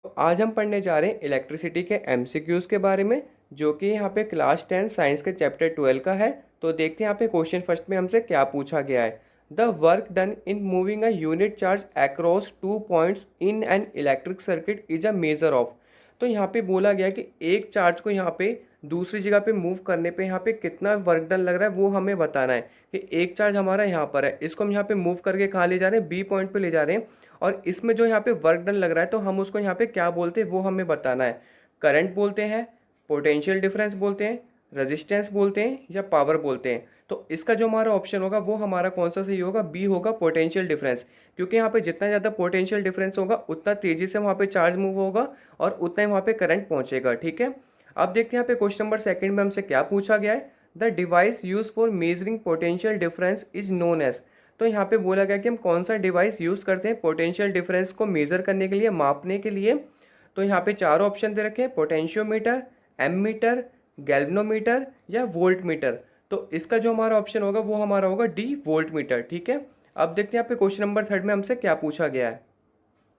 तो आज हम पढ़ने जा रहे हैं इलेक्ट्रिसिटी के एमसीक्यूज के बारे में, जो कि यहाँ पे क्लास 10 साइंस के चैप्टर 12 का है। तो देखते हैं यहाँ पे क्वेश्चन फर्स्ट में हमसे क्या पूछा गया है। The work done in moving a unit charge across 2 points in an electric circuit is a measure of. तो यहाँ पे बोला गया कि एक चार्ज को यहाँ पे दूसरी जगह पे मूव करने पे यहाँ पे कितना वर्क डन लग रहा है वो हमें बताना है। कि एक चार्ज हमारा यहाँ पर है, इसको हम यहाँ पे मूव करके कहाँ ले जा रहे हैं, बी पॉइंट पे ले जा रहे हैं। और इसमें जो यहाँ पे वर्क डन लग रहा है तो हम उसको यहाँ पे क्या बोलते हैं वो हमें बताना है। करंट बोलते हैं, पोटेंशियल डिफरेंस बोलते हैं, रेजिस्टेंस बोलते हैं या पावर बोलते हैं। तो इसका जो हमारा ऑप्शन होगा वो हमारा कौन सा सही होगा, बी होगा, पोटेंशियल डिफरेंस। क्योंकि यहाँ पे जितना ज़्यादा पोटेंशियल डिफरेंस होगा उतना तेज़ी से वहाँ पे चार्ज मूव होगा और उतना ही वहाँ पे करंट पहुँचेगा। ठीक है, अब देखते हैं यहाँ पे क्वेश्चन नंबर सेकंड में हमसे क्या पूछा गया है। The device use for measuring potential difference is known as. तो यहाँ पे बोला गया कि हम कौन सा डिवाइस यूज़ करते हैं पोटेंशियल डिफरेंस को मेज़र करने के लिए, मापने के लिए। तो यहाँ पे चार ऑप्शन दे रखे हैं, पोटेंशियोमीटर, एमीटर, गैल्वेनोमीटर या वोल्ट मीटर। तो इसका जो हमारा ऑप्शन होगा वो हमारा होगा डी, वोल्ट मीटर। ठीक है, अब देखते हैं यहाँ पे क्वेश्चन नंबर थर्ड में हमसे क्या पूछा गया है।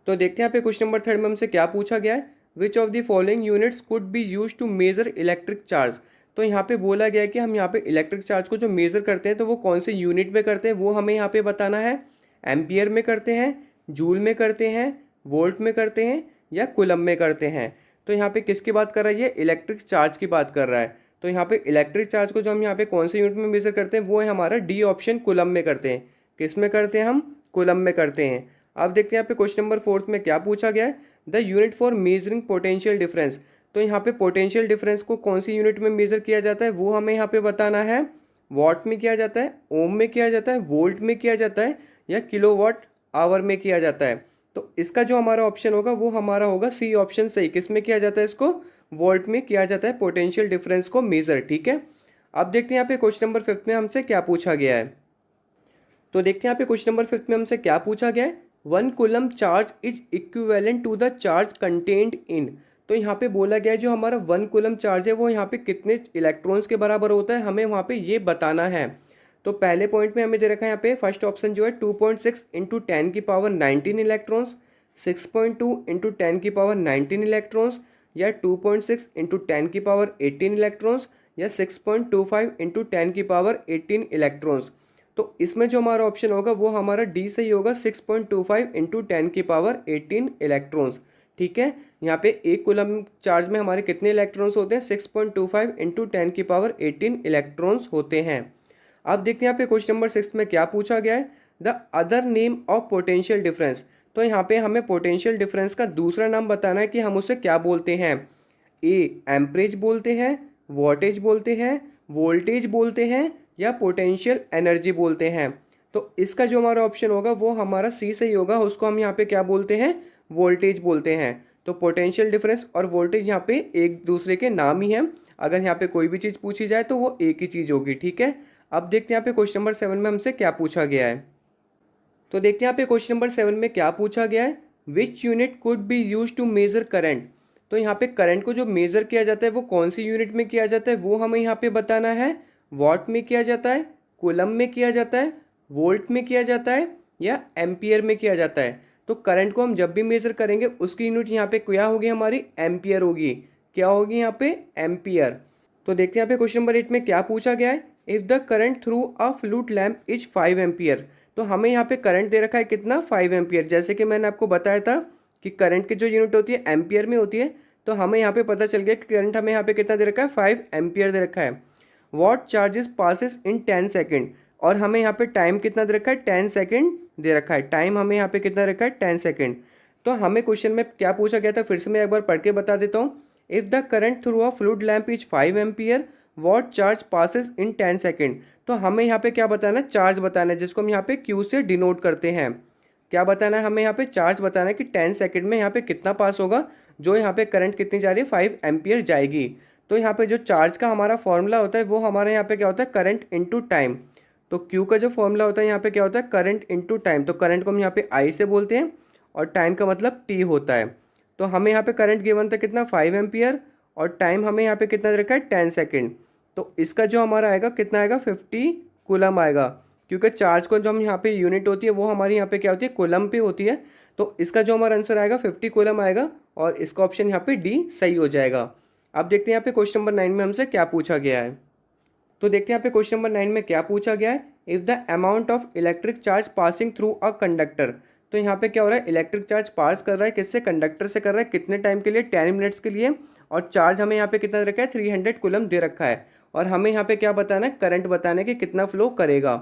तो देखते हैं यहाँ पे क्वेश्चन नंबर थर्ड में हमसे क्या पूछा गया है। Which of the following units could be use to measure electric charge. तो यहाँ पे बोला गया है कि हम यहाँ पे इलेक्ट्रिक चार्ज को जो मेजर करते हैं तो वो कौन से यूनिट में करते हैं वो हमें यहाँ पे बताना है। एम्पियर में करते हैं, जूल में करते हैं, वोल्ट में करते हैं या कुलम में करते हैं। तो यहाँ पे किसकी बात कर रहा है, ये इलेक्ट्रिक चार्ज की बात कर रहा है। तो यहाँ पे इलेक्ट्रिक चार्ज को जो हम यहाँ पे कौन से यूनिट में मेजर करते हैं वो है हमारा डी ऑप्शन, कुलम में करते हैं। किस में करते हैं हम, कुलम में करते हैं। अब देखते हैं यहाँ पे क्वेश्चन नंबर फोर्थ में क्या पूछा गया है। The unit for measuring potential difference. तो यहाँ पे पोटेंशियल डिफरेंस को कौन सी यूनिट में मेजर किया जाता है वो हमें यहाँ पे बताना है। वॉट में किया जाता है, ओम में किया जाता है, वोल्ट में किया जाता है या किलोवाट आवर में किया जाता है। तो इसका जो हमारा ऑप्शन होगा वो हमारा होगा सी ऑप्शन सही। किस में किया जाता है इसको, वोल्ट में किया जाता है पोटेंशियल डिफरेंस को मेजर। ठीक है, अब देखते हैं यहाँ पे क्वेश्चन नंबर फिफ्थ में हमसे क्या पूछा गया है। तो देखते हैं यहाँ पे क्वेश्चन नंबर फिफ्थ में हमसे क्या पूछा गया है। One coulomb charge is equivalent to the charge contained in. तो यहाँ पे बोला गया है जो हमारा वन कूलम चार्ज है वो यहाँ पे कितने इलेक्ट्रॉन्स के बराबर होता है, हमें वहाँ पे ये बताना है। तो पहले पॉइंट में हमें दे रखा है यहाँ पे फर्स्ट ऑप्शन जो है 2.6 इंटू 10 की पावर 19 इलेक्ट्रॉन्स, 6.2 इंटू 10 की पावर 19 इलेक्ट्रॉन्स या 2.6 इंटू 10 की पावर 18 इलेक्ट्रॉन्स या 6.25 इंटू 10 की पावर 18 इलेक्ट्रॉन्स। तो इसमें जो हमारा ऑप्शन होगा वो हमारा डी सही होगा, 6.25 इंटू 10 की पावर 18 इलेक्ट्रॉन्स। ठीक है, यहाँ पे एक कूलम चार्ज में हमारे कितने इलेक्ट्रॉन्स होते हैं, 6.25 इंटू 10 की पावर 18 इलेक्ट्रॉन्स होते हैं। अब देखते हैं यहाँ पे क्वेश्चन नंबर 6 में क्या पूछा गया है। The other name of potential difference. तो यहाँ पे हमें पोटेंशियल डिफरेंस का दूसरा नाम बताना है कि हम उसे क्या बोलते हैं। ए एम्परेज बोलते हैं, वॉटेज बोलते हैं, वोल्टेज बोलते हैं या पोटेंशियल एनर्जी बोलते हैं। तो इसका जो हमारा ऑप्शन होगा वो हमारा सी सही होगा, उसको हम यहाँ पे क्या बोलते हैं, वोल्टेज बोलते हैं। तो पोटेंशियल डिफरेंस और वोल्टेज यहाँ पे एक दूसरे के नाम ही हैं। अगर यहाँ पे कोई भी चीज़ पूछी जाए तो वो एक ही चीज़ होगी। ठीक है, अब देखते हैं यहाँ पे क्वेश्चन नंबर 7 में हमसे क्या पूछा गया है। तो देखते हैं यहाँ पे क्वेश्चन नंबर 7 में क्या पूछा गया है। Which unit could be use to measure current. तो यहाँ पे करंट को जो मेजर किया जाता है वो कौन सी यूनिट में किया जाता है वो हमें यहाँ पे बताना है। वॉट में किया जाता है, कूलम में किया जाता है, वोल्ट में किया जाता है या एम्पियर में किया जाता है। तो करंट को हम जब भी मेजर करेंगे उसकी यूनिट यहाँ पे क्या होगी, हमारी एम्पियर होगी। क्या होगी यहाँ पे, एम्पियर। तो देखते हैं यहाँ पे क्वेश्चन नंबर 8 में क्या पूछा गया है। If the current through a flute lamp is 5 ampere. तो हमें यहाँ पे करंट दे रखा है कितना, 5 एम्पियर। जैसे कि मैंने आपको बताया था कि करंट की जो यूनिट होती है एम्पियर में होती है। तो हमें यहाँ पे पता चल गया कि करंट हमें यहाँ पे कितना दे रखा है, 5 एम्पियर दे रखा है। What charges passes in 10 second. और हमें यहाँ पे टाइम कितना दे रखा है, 10 सेकेंड दे रखा है। टाइम हमें यहाँ पे कितना रखा है, 10 सेकेंड। तो हमें क्वेश्चन में क्या पूछा गया था, फिर से मैं एक बार पढ़ के बता देता हूँ। If the current through a fluid lamp is 5 ampere, what charge passes in 10 second. तो हमें यहाँ पे क्या बताना है, चार्ज बताना है, जिसको हम यहाँ पे क्यू से डिनोट करते हैं। क्या बताना है हमें यहाँ पे, चार्ज बताना है कि 10 सेकेंड में यहाँ पे कितना पास होगा, जो यहाँ पे करंट कितनी जा रही है, 5 एम्पियर जाएगी। तो यहाँ पे जो चार्ज का हमारा फॉर्मूला होता है वो हमारे यहाँ पे क्या होता है, करंट इनटू टाइम। तो क्यू का जो फॉर्मूला होता है यहाँ पे क्या होता है, करंट इनटू टाइम। तो करंट को हम यहाँ पे आई से बोलते हैं और टाइम का मतलब टी होता है। तो हमें यहाँ पे करंट गिवन था कितना, 5 एम्पियर, और टाइम हमें यहाँ पे कितना रखा है, 10 सेकेंड। तो इसका जो हमारा आएगा कितना आएगा, 50 कूलम आएगा। क्योंकि चार्ज को जो हम यहाँ पे यूनिट होती है वो हमारी यहाँ पे क्या होती है, कूलम पे होती है। तो इसका जो हमारा आंसर आएगा 50 कूलम आएगा और इसका ऑप्शन यहाँ पे डी सही हो जाएगा। अब देखते हैं यहाँ पे क्वेश्चन नंबर 9 में हमसे क्या पूछा गया है। तो देखते हैं यहाँ पे क्वेश्चन नंबर 9 में क्या पूछा गया है। If the amount of electric charge passing through a conductor, तो यहाँ पे क्या हो रहा है, इलेक्ट्रिक चार्ज पास कर रहा है किससे, कंडक्टर से कर रहा है, कितने टाइम के लिए, 10 मिनट्स के लिए, और चार्ज हमें यहाँ पे कितना दे रखा है, 300 कूलम दे रखा है, और हमें यहाँ पे क्या बताना है, करंट बताना है कि कितना फ्लो करेगा।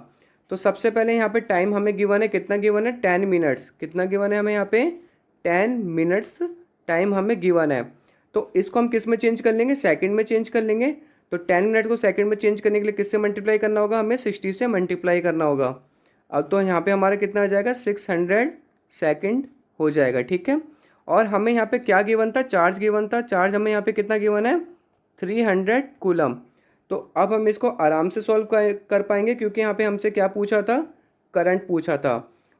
तो सबसे पहले यहाँ पे टाइम हमें गिवन है, कितना गिवन है, 10 मिनट्स, कितना गिवन है हमें यहाँ पे, 10 मिनट्स टाइम हमें गिवन है। तो इसको हम किस में चेंज कर लेंगे, सेकंड में चेंज कर लेंगे। तो 10 मिनट को सेकंड में चेंज करने के लिए किससे मल्टीप्लाई करना होगा, हमें 60 से मल्टीप्लाई करना होगा। अब तो यहाँ पे हमारा कितना आ जाएगा, 600 सेकंड हो जाएगा, ठीक है। और हमें यहाँ पे क्या गिवन था, चार्ज गिवन था, चार्ज हमें यहाँ पे कितना गिवन है, 300 कूलम। तो अब हम इसको आराम से सॉल्व कर पाएंगे, क्योंकि यहाँ पे हमसे क्या पूछा था, करंट पूछा था।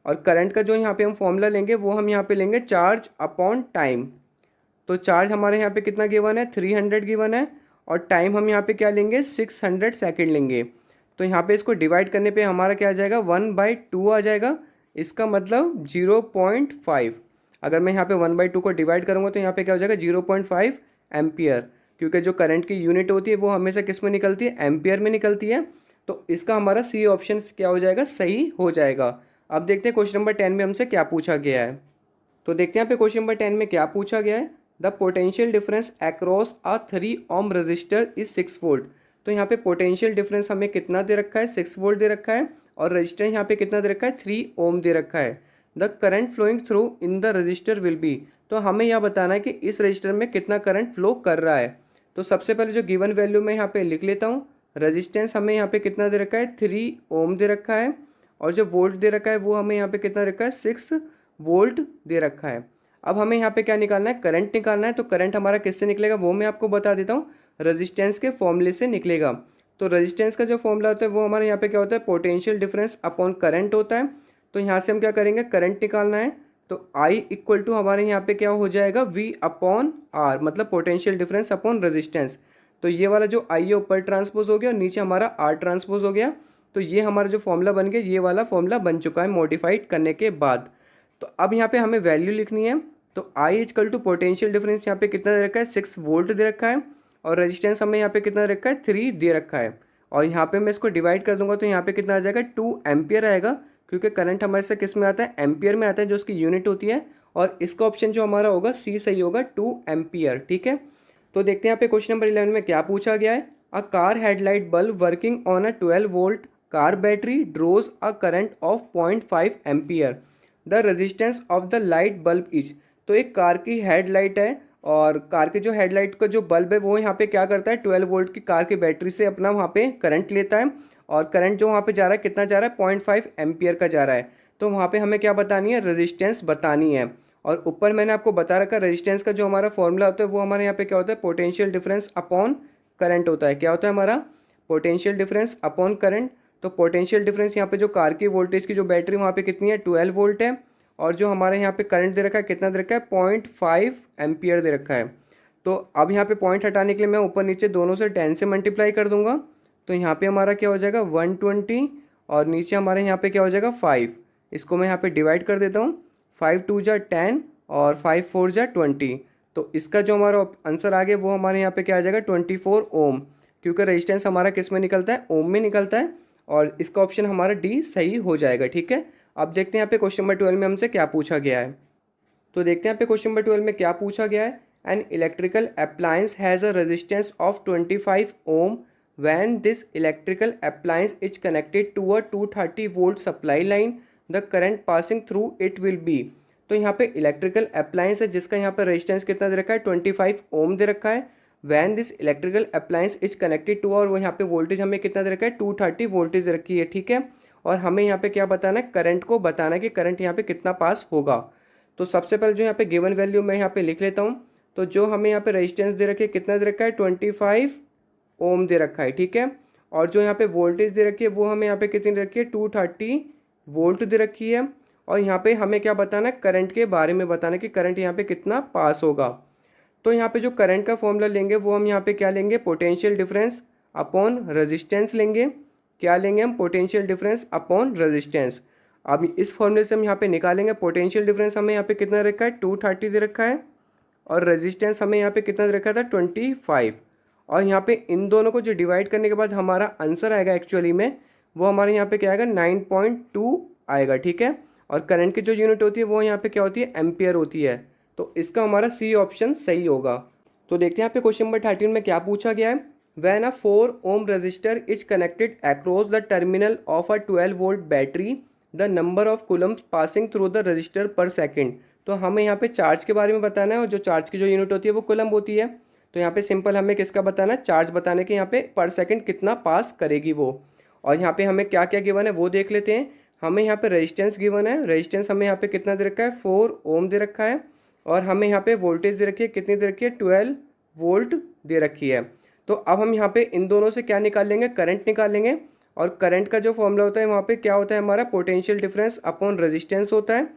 और करंट का जो यहाँ पे हम फॉर्मूला लेंगे वो हम यहाँ पे लेंगे चार्ज अपॉन टाइम। तो चार्ज हमारे यहाँ पे कितना गिवन है, 300 गिवन है, और टाइम हम यहाँ पे क्या लेंगे, 600 सेकेंड लेंगे। तो यहाँ पे इसको डिवाइड करने पे हमारा क्या आ जाएगा, 1/2 आ जाएगा। इसका मतलब 0.5। अगर मैं यहाँ पे 1/2 को डिवाइड करूँगा तो यहाँ पे क्या हो जाएगा, 0.5 एम्पियर, क्योंकि जो करंट की यूनिट होती है वो हमेशा किस में निकलती है, एम्पियर में निकलती है। तो इसका हमारा सी ऑप्शन क्या हो जाएगा, सही हो जाएगा। अब देखते हैं क्वेश्चन नंबर 10 में हमसे क्या पूछा गया है। तो देखते हैं यहाँ पे क्वेश्चन नंबर 10 में क्या पूछा गया है। The potential difference across a 3 ohm resistor is 6 volt. तो यहाँ पे पोटेंशियल डिफरेंस हमें कितना दे रखा है, 6 वोल्ट दे रखा है, और रजिस्टर यहाँ पे कितना दे रखा है, 3 ओम दे रखा है। The current flowing through in the resistor will be. तो हमें यह बताना है कि इस रजिस्टर में कितना करंट फ्लो कर रहा है। तो सबसे पहले जो गिवन वैल्यू मैं यहाँ पे लिख लेता हूँ। रजिस्टेंस हमें यहाँ पे कितना दे रखा है, 3 ओम दे रखा है, और जो वोल्ट दे रखा है वो हमें यहाँ पे कितना रखा है, 6 वोल्ट दे रखा है। अब हमें यहाँ पे क्या निकालना है, करंट निकालना है। तो करंट हमारा किससे निकलेगा वो मैं आपको बता देता हूँ, रेजिस्टेंस के फॉर्मूले से निकलेगा। तो रेजिस्टेंस का जो फॉर्मूला होता है वो हमारे यहाँ पे क्या होता है, पोटेंशियल डिफरेंस अपॉन करंट होता है। तो यहाँ से हम क्या करेंगे, करंट निकालना है। तो I इक्वल टू हमारे यहाँ पे क्या हो जाएगा, V अपॉन R, मतलब पोटेंशियल डिफरेंस अपॉन रेजिस्टेंस। तो ये वाला जो I है ऊपर ट्रांसपोज हो गया और नीचे हमारा R ट्रांसपोज हो गया। तो ये हमारा जो फॉर्मूला बन गया, ये वाला फॉर्मूला बन चुका है मॉडिफाइड करने के बाद। तो अब यहाँ पे हमें वैल्यू लिखनी है। तो I equal to potential difference यहाँ पे कितना दे रखा है, 6 वोल्ट दे रखा है, और रेजिस्टेंस हमें यहाँ पे कितना दे रखा है, 3 दे रखा है। और यहाँ पे मैं इसको डिवाइड कर दूंगा तो यहाँ पे कितना आ जाएगा, 2 एम्पियर आएगा, क्योंकि करंट हमारे से किस में आता है, एम्पियर में आता है, जो उसकी यूनिट होती है। और इसका ऑप्शन जो हमारा होगा सी सही होगा, 2 एम्पियर, ठीक है। तो देखते हैं यहाँ पे क्वेश्चन नंबर 11 में क्या पूछा गया है। A car headlight bulb working on a 12 volt car battery draws a current of 0.5 ampere. The resistance of the light bulb is. तो एक कार की हेडलाइट है, और कार के जो हेडलाइट का जो बल्ब है वो यहाँ पे क्या करता है, 12 वोल्ट की कार की बैटरी से अपना वहाँ पे करंट लेता है, और करंट जो वहाँ पे जा रहा है कितना जा रहा है, 0.5 एम्पियर का जा रहा है। तो वहाँ पे हमें क्या बतानी है, रेजिस्टेंस बतानी है। और ऊपर मैंने आपको बता रखा है रेजिस्टेंस का जो हमारा फॉर्मूला होता है वो हमारे यहाँ पे क्या होता है, पोटेंशियल डिफरेंस अपॉन करंट होता है। क्या होता है हमारा, पोटेंशियल डिफरेंस अपॉन करंट। तो पोटेंशियल डिफरेंस यहाँ पे जो कार की वोल्टेज की जो बैटरी वहाँ पे कितनी है, 12 वोल्ट है, और जो हमारे यहाँ पे करंट दे रखा है कितना दे रखा है, 0.5 एम्पियर दे रखा है। तो अब यहाँ पे पॉइंट हटाने के लिए मैं ऊपर नीचे दोनों से 10 से मल्टीप्लाई कर दूंगा। तो यहाँ पे हमारा क्या हो जाएगा, 120, और नीचे हमारे यहाँ पे क्या हो जाएगा, 5। इसको मैं यहाँ पे डिवाइड कर देता हूँ। 5 2 जा 10 और 5 4 जा 20। तो इसका जो हमारा आंसर आ गया वो हमारे यहाँ पे क्या आ जाएगा, 24 ओम, क्योंकि रेजिस्टेंस हमारा किस में निकलता है, ओम में निकलता है। और इसका ऑप्शन हमारा डी सही हो जाएगा, ठीक है। अब देखते हैं यहाँ पे क्वेश्चन नंबर 12 में हमसे क्या पूछा गया है। तो देखते हैं यहाँ पे क्वेश्चन नंबर 12 में क्या पूछा गया है। An electrical appliance has a resistance of 25 ohm when this electrical appliance is connected to a 230 volt supply line, the current passing through it will be. तो यहाँ पे इलेक्ट्रिकल अप्लायंस है जिसका यहाँ पे रेजिस्टेंस कितना दे रखा है, 25 ओम दे रखा है। When this electrical appliance is connected to, और वो यहाँ पे वोल्टेज हमें कितना दे रखा है, 230 वोल्टेज दे रखी है, ठीक है। और हमें यहाँ पे क्या बताना है, करंट को बताना है कि करंट यहाँ पे कितना पास होगा। तो सबसे पहले जो यहाँ पे गिवन वैल्यू मैं यहाँ पे लिख लेता हूँ। तो जो हमें यहाँ पे रेजिस्टेंस दे रखी है कितना दे रखा है, 25 ओम दे रखा है, ठीक है। और जो यहाँ पे वोल्टेज दे रखी है वो हमें यहाँ पे कितनी दे रखी है, 230 वोल्ट दे रखी है। और यहाँ पे हमें क्या बताना है, करंट के बारे में बताना है कि करंट यहाँ पे कितना पास होगा। तो यहाँ पे जो करंट का फॉर्मूला लेंगे वो हम यहाँ पे क्या लेंगे, पोटेंशियल डिफरेंस अपॉन रेजिस्टेंस लेंगे। क्या लेंगे हम, पोटेंशियल डिफरेंस अपॉन रेजिस्टेंस। अब इस फॉर्मूले से हम यहाँ पे निकालेंगे पोटेंशियल डिफरेंस, हमें यहाँ पे कितना रखा है, 230 दे रखा है, और रेजिस्टेंस हमें यहाँ पे कितना दे रखा था 25। और यहाँ पे इन दोनों को जो डिवाइड करने के बाद हमारा आंसर आएगा एक्चुअली में वो हमारे यहाँ पे क्या आएगा 9.2 आएगा, ठीक है। और करंट की जो यूनिट होती है वो यहाँ पे क्या होती है, एम्पियर होती है। तो इसका हमारा सी ऑप्शन सही होगा। तो देखते हैं यहाँ पे क्वेश्चन नंबर 13 में क्या पूछा गया है। When a 4 ohm resistor is connected across the terminal of a 12 volt battery the number of coulombs passing through the resistor per second. तो हमें यहाँ पे चार्ज के बारे में बताना है और जो चार्ज की जो यूनिट होती है वो कूलम होती है। तो यहाँ पे सिंपल हमें किसका बताना है, चार्ज बताने के यहाँ पे पर सेकंड कितना पास करेगी वो। और यहाँ पे हमें क्या क्या गिवन है वो देख लेते हैं। हमें यहाँ पे रेजिस्टेंस गिवन है, रेजिस्टेंस हमें यहाँ पे कितना दे रखा है 4 ओम दे रखा है। और हमें यहाँ पे वोल्टेज दे रखी है, कितनी दे रखी है 12 वोल्ट दे रखी है। तो अब हम यहाँ पे इन दोनों से क्या निकाल लेंगे, करंट निकाल लेंगे। और करंट का जो फॉर्मूला होता है वहाँ पे क्या होता है हमारा पोटेंशियल डिफरेंस अपॉन रेजिस्टेंस होता है।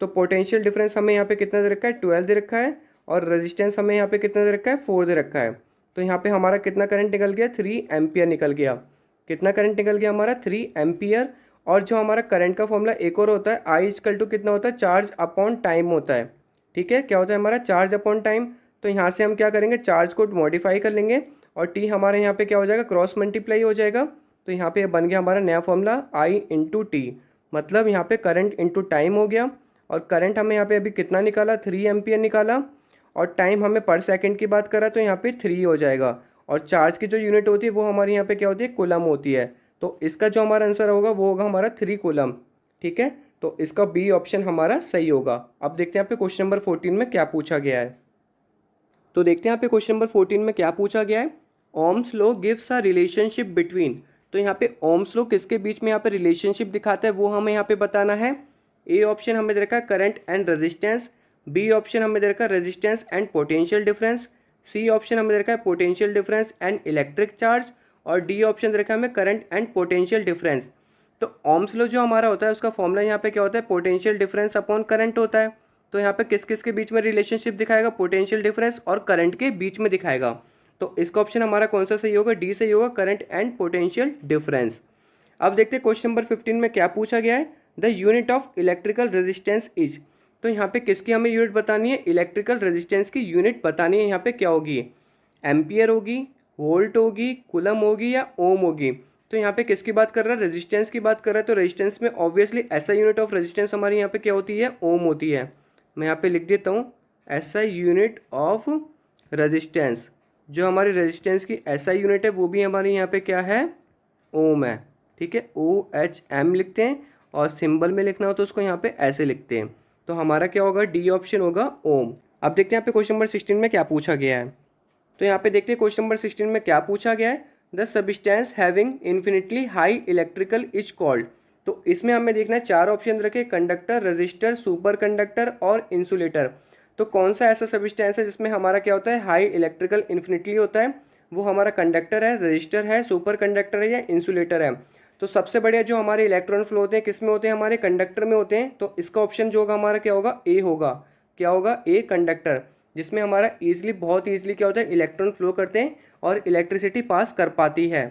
तो पोटेंशियल डिफरेंस हमें यहाँ पे कितना दे रखा है 12 दे रखा है और रेजिस्टेंस हमें यहाँ पे कितना दे रखा है 4 दे रखा है। तो यहाँ पे हमारा कितना करंट निकल गया 3 एम्पियर निकल गया। कितना करंट निकल गया हमारा 3 एम्पियर। और जो हमारा करंट का फॉर्मूला एक और होता है आई इक्वल टू कितना होता है चार्ज अपॉन टाइम होता है, ठीक है। क्या होता है हमारा चार्ज अपॉन टाइम। तो यहाँ से हम क्या करेंगे चार्ज को मॉडिफाई कर लेंगे और टी हमारे यहाँ पे क्या हो जाएगा क्रॉस मल्टीप्लाई हो जाएगा। तो यहाँ पे बन गया हमारा नया फॉर्मूला आई इंटू टी, मतलब यहाँ पे करंट इंटू टाइम हो गया। और करंट हमें यहाँ पे अभी कितना निकाला 3 एम्पियर निकाला और टाइम हमें पर सेकंड की बात करा तो यहाँ पे 3 हो जाएगा। और चार्ज की जो यूनिट होती है वो हमारे यहाँ पे क्या होती है कूलम होती है। तो इसका जो हमारा आंसर होगा वो होगा हमारा 3 कूलम, ठीक है। तो इसका बी ऑप्शन हमारा सही होगा। अब देखते हैं यहाँ पे क्वेश्चन नंबर 14 में क्या पूछा गया है। तो देखते हैं यहाँ पे क्वेश्चन नंबर 14 में क्या पूछा गया है। Ohm's law gives a relationship between. तो यहाँ पे ओम्स लॉ किसके बीच में यहाँ पे रिलेशनशिप दिखाता है वो हमें यहाँ पे बताना है। ए ऑप्शन हमें दे रखा है current and resistance, B option हमें दे रखा है resistance and potential difference, C option हमें दे रखा है potential difference and electric charge और डी ऑप्शन दे रखा है हमें करंट एंड पोटेंशियल डिफरेंस। तो ओम्स लॉ जो हमारा होता है उसका फॉर्मूला यहाँ पे क्या होता है पोटेंशियल डिफरेंस अपॉन करंट होता है। तो यहाँ पे किस किस के बीच में रिलेशनशिप दिखाएगा पोटेंशियल डिफरेंस और करंट के बीच में दिखाएगा। तो इसका ऑप्शन हमारा कौन सा सही होगा, डी सही होगा, करंट एंड पोटेंशियल डिफरेंस। अब देखते हैं क्वेश्चन नंबर 15 में क्या पूछा गया है। The unit of electrical resistance is. तो यहाँ पे किसकी हमें यूनिट बतानी है, इलेक्ट्रिकल रेजिस्टेंस की यूनिट बतानी है। यहाँ पे क्या होगी, एम्पियर होगी, वोल्ट होगी, कूलम होगी या ओम होगी। तो यहाँ पे किसकी बात कर रहा है, रेजिस्टेंस की बात कर रहा है। तो रेजिस्टेंस में ऑब्वियसली ऐसा यूनिट ऑफ रेजिस्टेंस हमारी यहाँ पे क्या होती है, ओम होती है। मैं यहाँ पे लिख देता हूँ ऐसा यूनिट ऑफ रेजिस्टेंस। जो हमारी रेजिस्टेंस की ऐसा यूनिट है वो भी हमारी यहाँ पे क्या है, ओम है, ठीक है। OHM लिखते हैं और सिंबल में लिखना हो तो उसको यहाँ पे ऐसे लिखते हैं। तो हमारा क्या होगा, डी ऑप्शन होगा ओम। अब देखते हैं यहाँ पे क्वेश्चन नंबर 16 में क्या पूछा गया है। तो यहाँ पे देखते हैं क्वेश्चन नंबर 16 में क्या पूछा गया है। The substance having infinitely high electrical is called. तो इसमें हमें देखना है 4 ऑप्शन रखे, कंडक्टर, रजिस्टर, सुपर कंडक्टर और इंसुलेटर। तो कौन सा ऐसा सब्सटेंस है जिसमें हमारा क्या होता है हाई इलेक्ट्रिकल इन्फिनिटली होता है, वो हमारा कंडक्टर है, रजिस्टर है, सुपर कंडक्टर है या इंसुलेटर है। तो सबसे बढ़िया जो हमारे इलेक्ट्रॉन फ्लो होते हैं किस में होते हैं, हमारे कंडक्टर में होते हैं। तो इसका ऑप्शन जो होगा हमारा क्या होगा, ए होगा। क्या होगा, ए कंडक्टर, जिसमें हमारा ईजिली बहुत ईजिली क्या होता है इलेक्ट्रॉन फ्लो करते हैं और इलेक्ट्रिसिटी पास कर पाती है।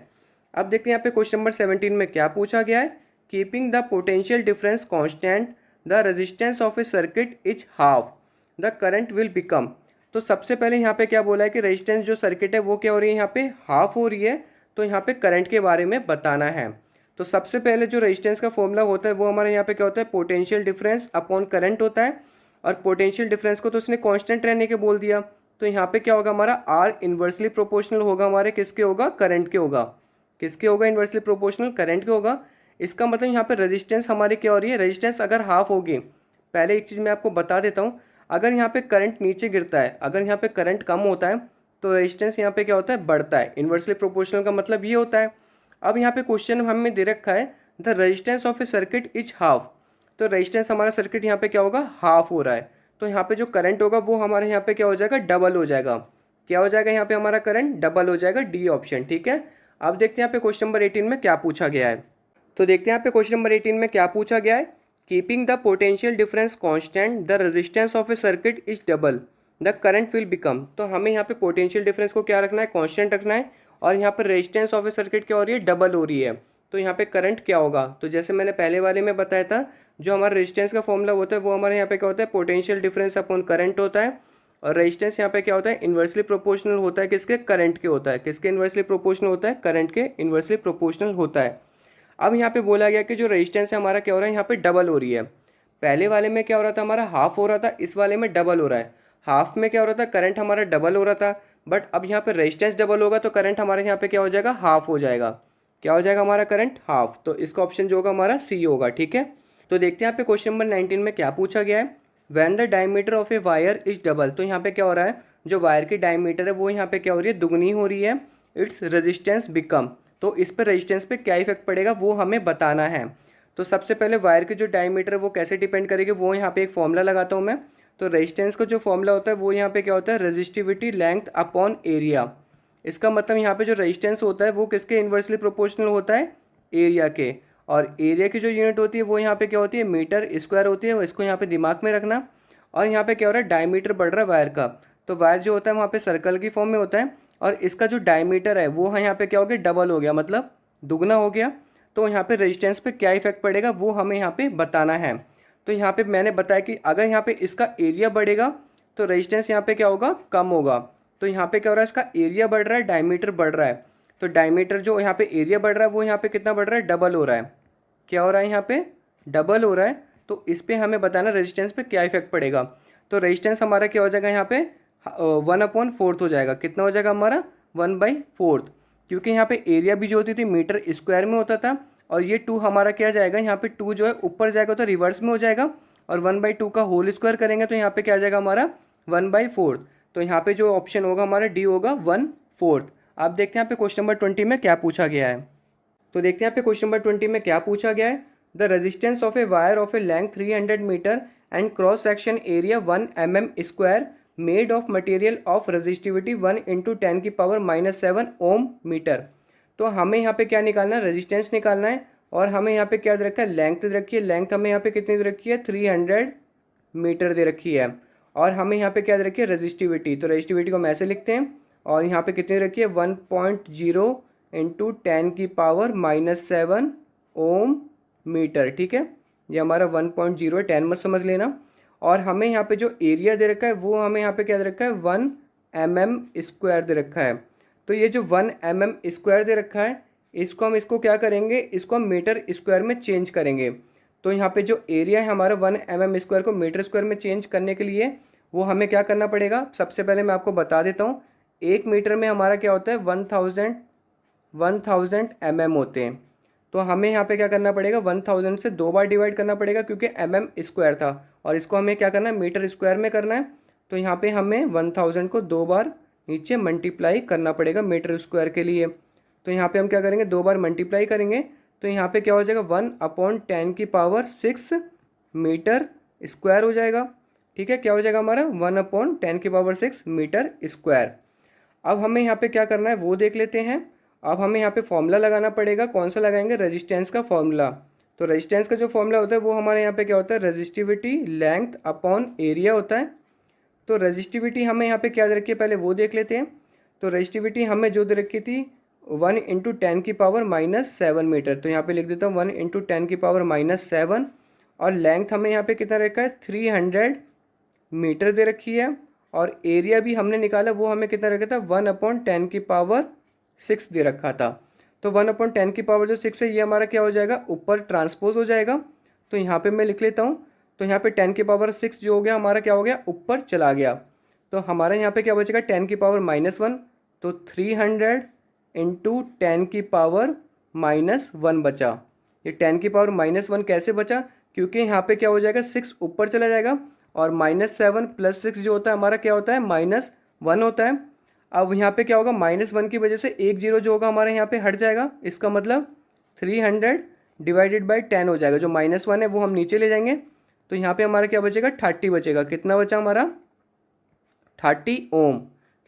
अब देखते हैं यहाँ पे क्वेश्चन नंबर 17 में क्या पूछा गया है। Keeping the potential difference constant the resistance of A circuit is half the current will become. तो सबसे पहले यहाँ पे क्या बोला है कि रेजिस्टेंस जो सर्किट है वो क्या हो रही है, यहाँ पे हाफ हो रही है। तो यहाँ पे करंट के बारे में बताना है। तो सबसे पहले जो रेजिस्टेंस का फॉर्मूला होता है वो हमारे यहाँ पे क्या होता है पोटेंशियल डिफरेंस अपॉन करंट होता है। और पोटेंशियल डिफरेंस को तो उसने कांस्टेंट रहने के बोल दिया। तो यहाँ पे क्या होगा हमारा आर इन्वर्सली प्रोपोर्शनल होगा, हमारे किसके होगा, करंट के होगा। किसके होगा, इन्वर्सली प्रोपोर्शनल करंट के होगा। इसका मतलब यहाँ पे रेजिस्टेंस हमारी क्या हो रही है, रेजिस्टेंस अगर हाफ होगी, पहले एक चीज़ मैं आपको बता देता हूँ, अगर यहाँ पे करंट नीचे गिरता है, अगर यहाँ पे करंट कम होता है तो रेजिस्टेंस यहाँ पे क्या होता है, बढ़ता है। इन्वर्सली प्रोपोर्शनल का मतलब ये होता है। अब यहाँ पे क्वेश्चन हमें दे रखा है the resistance of A circuit is half. तो रेजिस्टेंस हमारा सर्किट यहाँ पे क्या होगा, हाफ हो रहा है। तो यहाँ पे जो करंट होगा वो हमारे यहाँ पे क्या हो जाएगा, डबल हो जाएगा। क्या हो जाएगा, यहाँ पे हमारा करंट डबल हो जाएगा, डी ऑप्शन, ठीक है। अब देखते हैं यहाँ पे क्वेश्चन नंबर 18 में क्या पूछा गया है। तो देखते हैं यहाँ पे क्वेश्चन नंबर 18 में क्या पूछा गया है। Keeping the potential difference constant the resistance of A circuit is double the current will become. तो हमें यहाँ पे पोटेंशियल डिफरेंस को क्या रखना है, कांस्टेंट रखना है। और यहाँ पर रेजिस्टेंस ऑफ ए सर्किट क्या हो रही है, डबल हो रही है। तो यहाँ पे करंट क्या होगा, तो जैसे मैंने पहले वाले में बताया था जो हमारा रेजिस्टेंस का फॉर्मूला होता है वो हमारे यहाँ पे क्या होता है पोटेंशियल डिफरेंस अपॉन करंट होता है। और रेजिस्टेंस यहाँ पे क्या होता है, इन्वर्सली प्रोपोर्शनल होता है किसके, करंट के होता है। किसके इन्वर्सली प्रोपोर्शनल होता है, करंट के इन्वर्सली प्रोपोर्शनल होता है। अब यहाँ पे बोला गया कि जो रेजिस्टेंस है हमारा क्या हो रहा है, यहाँ पे डबल हो रही है। पहले वाले में क्या हो रहा था, हमारा हाफ हो रहा था, इस वाले में डबल हो रहा है। हाफ में क्या हो रहा था, करंट हमारा डबल हो रहा था, बट अब यहाँ पे रेजिस्टेंस डबल होगा तो करंट हमारे यहाँ पे क्या हो जाएगा, हाफ हो जाएगा। क्या हो जाएगा हमारा करंट, हाफ। तो इसका ऑप्शन जो होगा हमारा सी होगा। ठीक है, तो देखते हैं यहाँ पे क्वेश्चन नंबर 19 में क्या पूछा गया है। When the diameter of a wire is double, तो यहाँ पे क्या हो रहा है, जो वायर की डायमीटर है वो यहाँ पे क्या हो रही है, दुगनी हो रही है। इट्स रेजिस्टेंस बिकम, तो इस पर रेजिस्टेंस पे क्या इफेक्ट पड़ेगा वो हमें बताना है। तो सबसे पहले वायर की जो डायमीटर है वो कैसे डिपेंड करेगी, वो यहाँ पे एक फॉर्मूला लगाता हूँ मैं। तो रेजिस्टेंस का जो फॉर्मूला होता है वो यहाँ पे क्या होता है, रेजिस्टिविटी लेंथ अपॉन एरिया। इसका मतलब यहाँ पे जो रेजिस्टेंस होता है वो किसके इन्वर्सली प्रोपोर्शनल होता है, एरिया के। और एरिया की जो यूनिट होती है वो यहाँ पे क्या होती है, मीटर स्क्वायर होती है। इसको यहाँ पे दिमाग में रखना। और यहाँ पे क्या हो रहा है, डायमीटर बढ़ रहा है वायर का। तो वायर जो होता है वहाँ पे सर्कल की फॉर्म में होता है, और इसका जो डायमीटर है वो यहाँ पे क्या हो गया, डबल हो गया, मतलब दुगना हो गया। तो यहाँ पे रेजिस्टेंस पे क्या इफेक्ट पड़ेगा वो हमें यहाँ पे बताना है। तो यहाँ पे मैंने बताया कि अगर यहाँ पे इसका एरिया बढ़ेगा तो रेजिस्टेंस यहाँ पे क्या होगा, कम होगा। तो यहाँ पे क्या हो रहा है, इसका एरिया बढ़ रहा है, डायमीटर बढ़ रहा है। तो डायमीटर जो यहाँ पे एरिया बढ़ रहा है वो यहाँ पे कितना बढ़ रहा है, डबल हो रहा है। क्या हो रहा है, यहाँ पे डबल हो रहा है। तो इस पर हमें बताना रेजिस्टेंस पे क्या इफेक्ट पड़ेगा। तो रेजिस्टेंस हमारा क्या हो जाएगा, यहाँ पे 1/4 हो जाएगा। कितना हो जाएगा हमारा, 1/4, क्योंकि यहाँ पे एरिया भी जो होती थी मीटर स्क्वायर में होता था। और ये 2 हमारा क्या जाएगा, यहाँ पे 2 जो है ऊपर जाएगा तो रिवर्स में हो जाएगा। और 1/2 का होल स्क्वायर करेंगे तो यहाँ पे क्या आ जाएगा हमारा, 1/4। तो यहाँ पे जो ऑप्शन होगा हमारा डी होगा, 1/4। आप देखते हैं यहाँ पे क्वेश्चन नंबर 20 में क्या पूछा गया है। तो देखते हैं यहाँ पे क्वेश्चन नंबर 20 में क्या पूछा गया है। The resistance of a wire of a length 300 metre and cross section area 1 mm square made of material of resistivity 1 × 10⁻⁻7 ohm metre. तो हमें यहाँ पे क्या निकालना है, रेजिस्टेंस निकालना है। और हमें यहाँ पे क्या दे रखा है, लेंथ दे रखी है। लेंथ हमें यहाँ पे कितनी दे रखी है, 300 मीटर दे रखी है। और हमें यहाँ पे क्या दे रखी है, रेजिस्टिविटी। तो रेजिस्टिविटी को हम ऐसे लिखते हैं। और यहाँ पे कितनी रखी है, 1.0 × 10⁻⁻7 ओम मीटर। ठीक है, ये हमारा 1.0 है, 10 मत समझ लेना। और हमें यहाँ पे जो एरिया दे रखा है वो हमें यहाँ पे क्या दे रखा है, 1 mm स्क्वायर दे रखा है। तो ये जो 1 mm स्क्वायर दे रखा है इसको क्या करेंगे, इसको हम मीटर स्क्वायर में चेंज करेंगे। तो यहाँ पे जो एरिया है हमारा 1 mm स्क्वायर को मीटर स्क्वायर में चेंज करने के लिए वो हमें क्या करना पड़ेगा। सबसे पहले मैं आपको बता देता हूँ, 1 मीटर में हमारा क्या होता है, 1000 mm होते हैं। तो हमें यहाँ पे क्या करना पड़ेगा, 1000 से 2 बार डिवाइड करना पड़ेगा क्योंकि mm स्क्वायर था। और इसको हमें क्या करना है, मीटर स्क्वायर में करना है। तो यहाँ पे हमें 1000 को 2 बार नीचे मल्टीप्लाई करना पड़ेगा मीटर स्क्वायर के लिए। तो यहाँ पे हम क्या करेंगे, 2 बार मल्टीप्लाई करेंगे। तो यहाँ पे क्या हो जाएगा, 1/10⁻6 मीटर स्क्वायर हो जाएगा। ठीक है, क्या हो जाएगा हमारा, 1/10⁻6 मीटर स्क्वायर। अब हमें यहाँ पे क्या करना है वो देख लेते हैं। अब हमें यहाँ पे फॉर्मूला लगाना पड़ेगा। कौन सा लगाएंगे, रेजिस्टेंस का फॉर्मूला। तो रेजिस्टेंस का जो फॉर्मूला होता है वो हमारे यहाँ पे क्या होता है, रेजिस्टिविटी लेंथ अपॉन एरिया होता है। तो रेजिस्टिविटी हमें यहाँ पे क्या दे रखी है पहले वो देख लेते हैं। तो रेजिस्टिविटी हमें जो दे रखी थी 1 × 10⁻⁻7 मीटर। तो यहाँ पे लिख देता हूँ 1 × 10⁻⁻7। और लेंथ हमें यहाँ पे कितना रखा है, 300 मीटर दे रखी है। और एरिया भी हमने निकाला वो हमें कितना रखा था, 1/10⁻6 दे रखा था। तो 1/10⁻6 है ये हमारा क्या हो जाएगा, ऊपर ट्रांसपोज हो जाएगा। तो यहाँ पे मैं लिख लेता हूँ। तो यहाँ पे 10⁻6 जो हो गया हमारा क्या हो गया, ऊपर चला गया। तो हमारा यहाँ पे क्या बचेगा, 10⁻⁻1। तो 300 × 10⁻⁻1 बचा। ये 10⁻⁻1 कैसे बचा, क्योंकि यहाँ पे क्या हो जाएगा, 6 ऊपर चला जाएगा। और -7 + 6 जो होता है हमारा क्या होता है, -1 होता है। अब यहाँ पे क्या होगा, -1 की वजह से एक जीरो जो होगा हमारे यहाँ पे हट जाएगा। इसका मतलब 300 / 10 हो जाएगा। जो -1 है वो हम नीचे ले जाएंगे। तो यहाँ पे हमारा क्या बचेगा, 30 बचेगा। कितना बचा हमारा, 30 ओम,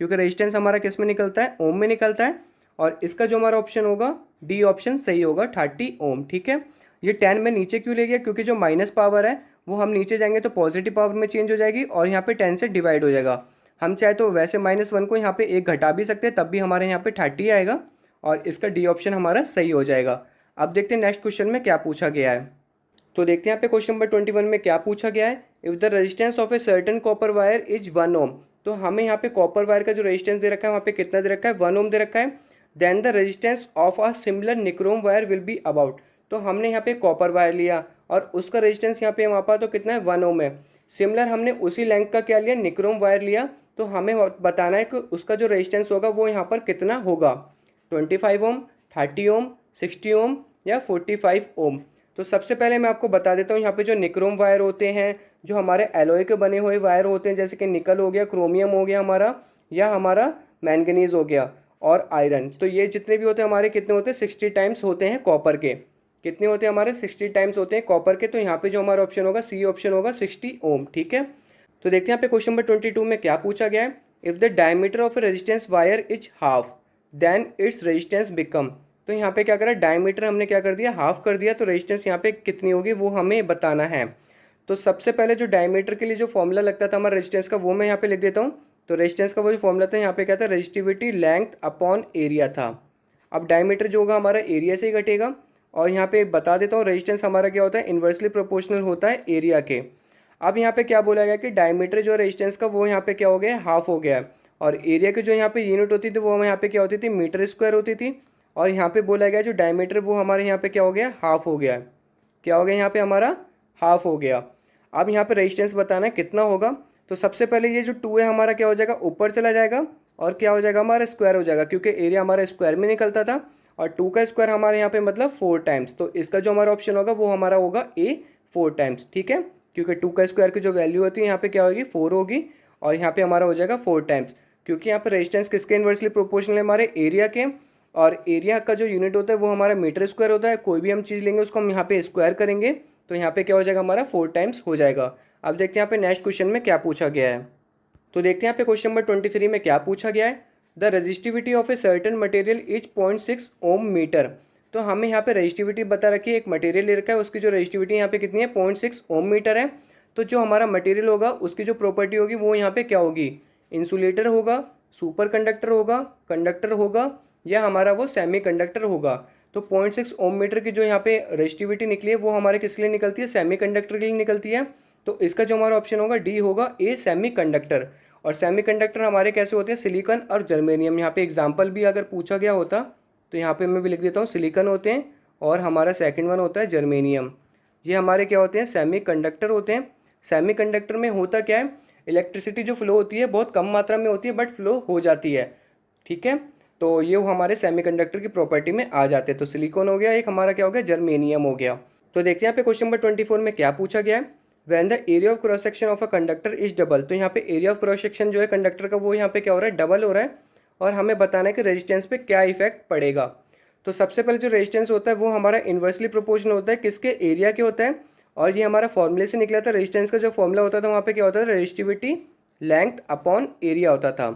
क्योंकि रेजिस्टेंस हमारा किस में निकलता है, ओम में निकलता है। और इसका जो हमारा ऑप्शन होगा, डी ऑप्शन सही होगा, 30 ओम। ठीक है, ये 10 में नीचे क्यों ले गया, क्योंकि जो माइनस पावर है वो हम नीचे जाएंगे तो पॉजिटिव पावर में चेंज हो जाएगी और यहाँ पे 10 से डिवाइड हो जाएगा। हम चाहे तो वैसे -1 को यहाँ पे 1 घटा भी सकते हैं, तब भी हमारे यहाँ पे 30 आएगा। और इसका डी ऑप्शन हमारा सही हो जाएगा। अब देखते हैं नेक्स्ट क्वेश्चन में क्या पूछा गया है। तो देखते हैं यहाँ पे क्वेश्चन नंबर 21 में क्या पूछा गया है। If the resistance of a certain copper wire is 1 ओम, तो हमें यहाँ पे कॉपर वायर का जो रेजिस्टेंस दे रखा है वहाँ पे कितना दे रखा है, 1 ओम दे रखा है। Then the resistance of a similar nichrome wire will be about, तो हमने यहाँ पे कॉपर वायर लिया और उसका रेजिस्टेंस यहाँ पे मापा तो कितना है, 1 ओम है। सिमिलर हमने उसी लेंथ का क्या लिया, निक्रोम वायर लिया, तो हमें बताना है कि उसका जो रेजिस्टेंस होगा वो यहाँ पर कितना होगा, 25 ओम, 30 ओम, 60 ओम या 45 ओम। तो सबसे पहले मैं आपको बता देता हूँ यहाँ पे जो निक्रोम वायर होते हैं, जो हमारे एलॉय के बने हुए वायर होते हैं, जैसे कि निकल हो गया, क्रोमियम हो गया हमारा, या हमारा मैंगनीज हो गया और आयरन, तो ये जितने भी होते हैं हमारे कितने होते हैं, 60 टाइम्स होते हैं कॉपर के। कितने होते हैं हमारे, 60 टाइम्स होते हैं कॉपर के। तो यहाँ पे जो हमारा ऑप्शन होगा, सी ऑप्शन होगा, 60 ओम। ठीक है, तो देखते हैं यहाँ पे क्वेश्चन नंबर 22 में क्या पूछा गया है। If the diameter of a resistance wire is half then its resistance become, तो यहाँ पे क्या करा, डायमीटर हमने क्या कर दिया, हाफ कर दिया, तो रेजिस्टेंस यहाँ पे कितनी होगी वो हमें बताना है। तो सबसे पहले जो डायमीटर के लिए जो फॉर्मूला लगता था हमारा रेजिस्टेंस का, वो मैं यहाँ पे लिख देता हूँ। तो रेजिस्टेंस का वो जो फॉर्मूला था यहाँ पे क्या था, रेजिस्टिविटी लेंथ अपॉन एरिया था। अब डायमीटर जो होगा हमारा एरिया से ही घटेगा, और यहाँ पे बता देता हूँ रेजिस्टेंस हमारा क्या होता है, इन्वर्सली प्रोपोर्शनल होता है एरिया के। अब यहाँ पे क्या बोला गया कि डायमीटर जो रेजिस्टेंस का वो यहाँ पे क्या हो गया, हाफ हो गया है, और एरिया की जो यहाँ पे यूनिट होती थी वो यहाँ पे क्या होती थी, मीटर स्क्वायर होती थी। और यहाँ पे बोला गया जो डायमीटर वो हमारे यहाँ पे क्या हो गया, हाफ हो गया है। क्या हो गया यहाँ पे हमारा, हाफ हो गया। अब यहाँ पे रेजिस्टेंस बताना है कितना होगा। तो सबसे पहले ये जो 2 है हमारा क्या हो जाएगा, ऊपर चला जाएगा, और क्या हो जाएगा हमारा, स्क्वायर हो जाएगा, क्योंकि एरिया हमारा स्क्वायर में निकलता था, और 2 का स्क्वायर हमारे यहाँ पे मतलब 4 टाइम्स। तो इसका जो हमारा ऑप्शन होगा वो हमारा होगा ए, 4 टाइम्स। ठीक है, क्योंकि 2 का स्क्वायर की जो वैल्यू होती है यहाँ पे क्या होगी, 4 होगी, और यहाँ पे हमारा हो जाएगा 4 टाइम्स, क्योंकि यहाँ पे रेजिस्टेंस किसके इन्वर्सली प्रोपोर्शनल है, हमारे एरिया के। और एरिया का जो यूनिट होता है वो हमारा मीटर स्क्वायर होता है। कोई भी हम चीज़ लेंगे उसको हम यहाँ पे स्क्वायर करेंगे, तो यहाँ पे क्या हो जाएगा हमारा, 4 टाइम्स हो जाएगा। अब देखते हैं यहाँ पे नेक्स्ट क्वेश्चन में क्या पूछा गया है। तो देखते हैं यहाँ पे क्वेश्चन नंबर 23 में क्या पूछा गया है। The resistivity of a certain material is 0.6 ohm metre. तो हमें यहाँ पे रेजिस्टिविटी बता रखी है, एक मटेरियल ले रखा है, उसकी जो रेजिस्टिविटी यहाँ पे कितनी है, 0.6 ओम मीटर है। तो जो हमारा मटेरियल होगा उसकी जो प्रॉपर्टी होगी वो यहाँ पे क्या होगी, इंसुलेटर होगा, सुपर कंडक्टर होगा, कंडक्टर होगा, या हमारा वो सेमी कंडक्टर होगा। तो 0.6 ओम मीटर की जो यहाँ पे रेजिस्टिविटी निकली है वो हमारे किस लिए निकलती है, सेमी कंडक्टर के लिए निकलती है। तो इसका जो हमारा ऑप्शन होगा डी होगा, ए, सेमी कंडक्टर। और सेमी कंडक्टर हमारे कैसे होते हैं, सिलिकॉन और जर्मेनियम। यहाँ पे एग्जाम्पल भी अगर पूछा गया होता तो यहाँ पे मैं भी लिख देता हूँ, सिलिकॉन होते हैं, और हमारा सेकंड वन होता है जर्मेनियम। ये हमारे क्या होते हैं, सेमी कंडक्टर होते हैं। सेमी कंडक्टर में होता क्या है, इलेक्ट्रिसिटी जो फ्लो होती है बहुत कम मात्रा में होती है, बट फ्लो हो जाती है। ठीक है, तो ये हमारे सेमीकंडक्टर की प्रॉपर्टी में आ जाते हैं। तो सिलिकॉन हो गया, एक हमारा क्या हो गया, जर्मेनियम हो गया। तो देखते हैं यहाँ पे क्वेश्चन नंबर 24 में क्या पूछा गया है। When the area of cross section of a conductor is double, तो यहाँ पे एरिया ऑफ क्रॉस सेक्शन जो है कंडक्टर का वो यहाँ पे क्या हो रहा है, डबल हो रहा है, और हमें बताना है कि रेजिस्टेंस पे क्या इफेक्ट पड़ेगा। तो सबसे पहले जो रेजिस्टेंस होता है वो हमारा इन्वर्सली प्रोपोर्शनल होता है किसके, एरिया के होता है। और ये हमारा फॉर्मूले से निकला था, रेजिस्टेंस का जो फॉर्मूला होता था वहाँ पे क्या होता था, रेजिस्टिविटी लेंथ अपॉन एरिया होता था।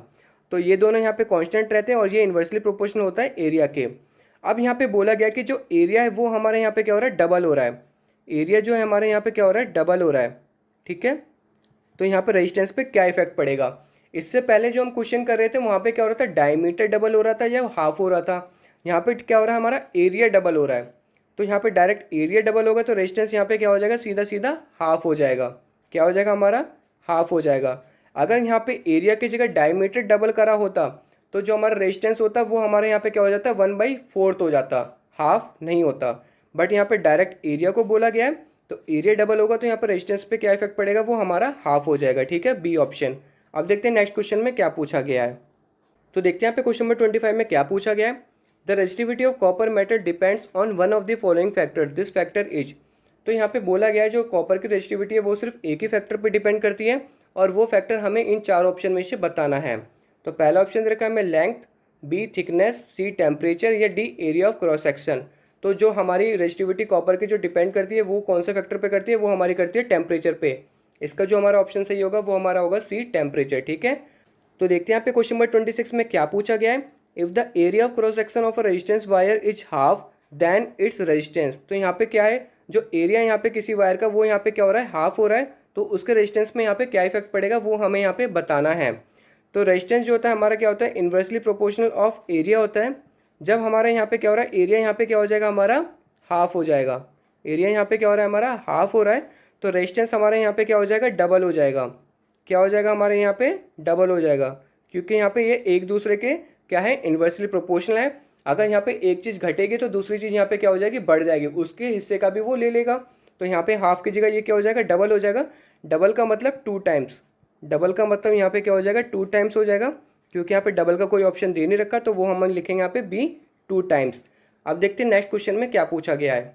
तो ये दोनों यहाँ पे कांस्टेंट रहते हैं, और ये इन्वर्सली प्रोपोर्शनल होता है एरिया के। अब यहाँ पे बोला गया कि जो एरिया है वो हमारे यहाँ पे क्या हो रहा है, डबल हो रहा है। एरिया जो है हमारे यहाँ पे क्या हो रहा है, डबल हो रहा है। ठीक है, तो यहाँ पे रेजिस्टेंस पे क्या इफेक्ट पड़ेगा। इससे पहले जो हम क्वेश्चन कर रहे थे वहाँ पे क्या हो रहा था, डायमीटर डबल हो रहा था या हाफ हो रहा था। यहाँ पे क्या हो रहा है, हमारा एरिया डबल हो रहा है। तो यहाँ पे डायरेक्ट एरिया डबल होगा तो रेजिस्टेंस यहाँ पे क्या हो जाएगा, सीधा सीधा हाफ हो जाएगा। क्या हो जाएगा हमारा, हाफ हो जाएगा। अगर यहाँ पे एरिया की जगह डायमीटर डबल करा होता तो जो हमारा रेजिस्टेंस होता वो हमारे यहाँ पे क्या हो जाता, 1/4 हो जाता, हाफ नहीं होता। बट यहाँ पे डायरेक्ट एरिया को बोला गया है, तो एरिया डबल होगा तो यहाँ पर रेजिस्टेंस पे क्या इफेक्ट पड़ेगा, वो हमारा हाफ हो जाएगा। ठीक है, बी ऑप्शन। अब देखते हैं नेक्स्ट क्वेश्चन में क्या पूछा गया है। तो देखते हैं यहाँ पे क्वेश्चन नंबर 25 में क्या पूछा गया है। The resistivity of copper metal depends on one of the following factor, this factor is. तो यहाँ पे बोला गया है जो कॉपर की रेजिस्टिविटी है वो सिर्फ एक ही फैक्टर पे डिपेंड करती है, और वो फैक्टर हमें इन 4 ऑप्शन में से बताना है। तो पहला ऑप्शन दे रखा है हमें लेंथ, बी थिकनेस, सी टेम्परेचर, या D area of cross section. तो जो हमारी रेजिस्टिविटी कॉपर की जो डिपेंड करती है वो कौन से फैक्टर पे करती है, वो हमारी करती है टेम्परेचर पे। इसका जो हमारा ऑप्शन सही होगा वो हमारा होगा सी, टेम्परेचर। ठीक है, तो देखते हैं यहाँ पे क्वेश्चन नंबर 26 में क्या पूछा गया है। If the area of cross section of a resistance wire is half then its resistance. तो यहाँ पे क्या है, जो एरिया यहाँ पे किसी वायर का वो यहाँ पे क्या हो रहा है, हाफ हो रहा है, तो उसके रेजिस्टेंस में यहाँ पे क्या इफेक्ट पड़ेगा वो हमें यहाँ पे बताना है। तो रेजिस्टेंस जो होता है हमारा क्या होता है, इन्वर्सली प्रोपोर्शनल ऑफ एरिया होता है। जब हमारा यहाँ पे क्या हो रहा है, एरिया यहाँ पे क्या हो जाएगा, हमारा हाफ हो जाएगा। एरिया यहाँ पे क्या हो रहा है, हमारा हाफ हो रहा है, तो रेजिस्टेंस हमारा यहाँ पे क्या हो जाएगा, डबल हो जाएगा। क्या हो जाएगा हमारे यहाँ पे डबल हो जाएगा, क्योंकि यहाँ पे ये एक दूसरे के क्या है इन्वर्सली प्रोपोर्शनल है। अगर यहाँ पे एक चीज़ घटेगी तो दूसरी चीज़ यहाँ पे क्या हो जाएगी बढ़ जाएगी, उसके हिस्से का भी वो ले लेगा। तो यहाँ पे हाफ की जगह ये क्या हो जाएगा डबल हो जाएगा। डबल का मतलब 2 टाइम्स, डबल का मतलब यहाँ पे क्या हो जाएगा 2 टाइम्स हो जाएगा, क्योंकि यहाँ पे डबल का कोई ऑप्शन दे नहीं रखा, तो वो हम लिखेंगे यहाँ पे बी 2 टाइम्स। अब देखते हैं नेक्स्ट क्वेश्चन में क्या पूछा गया है।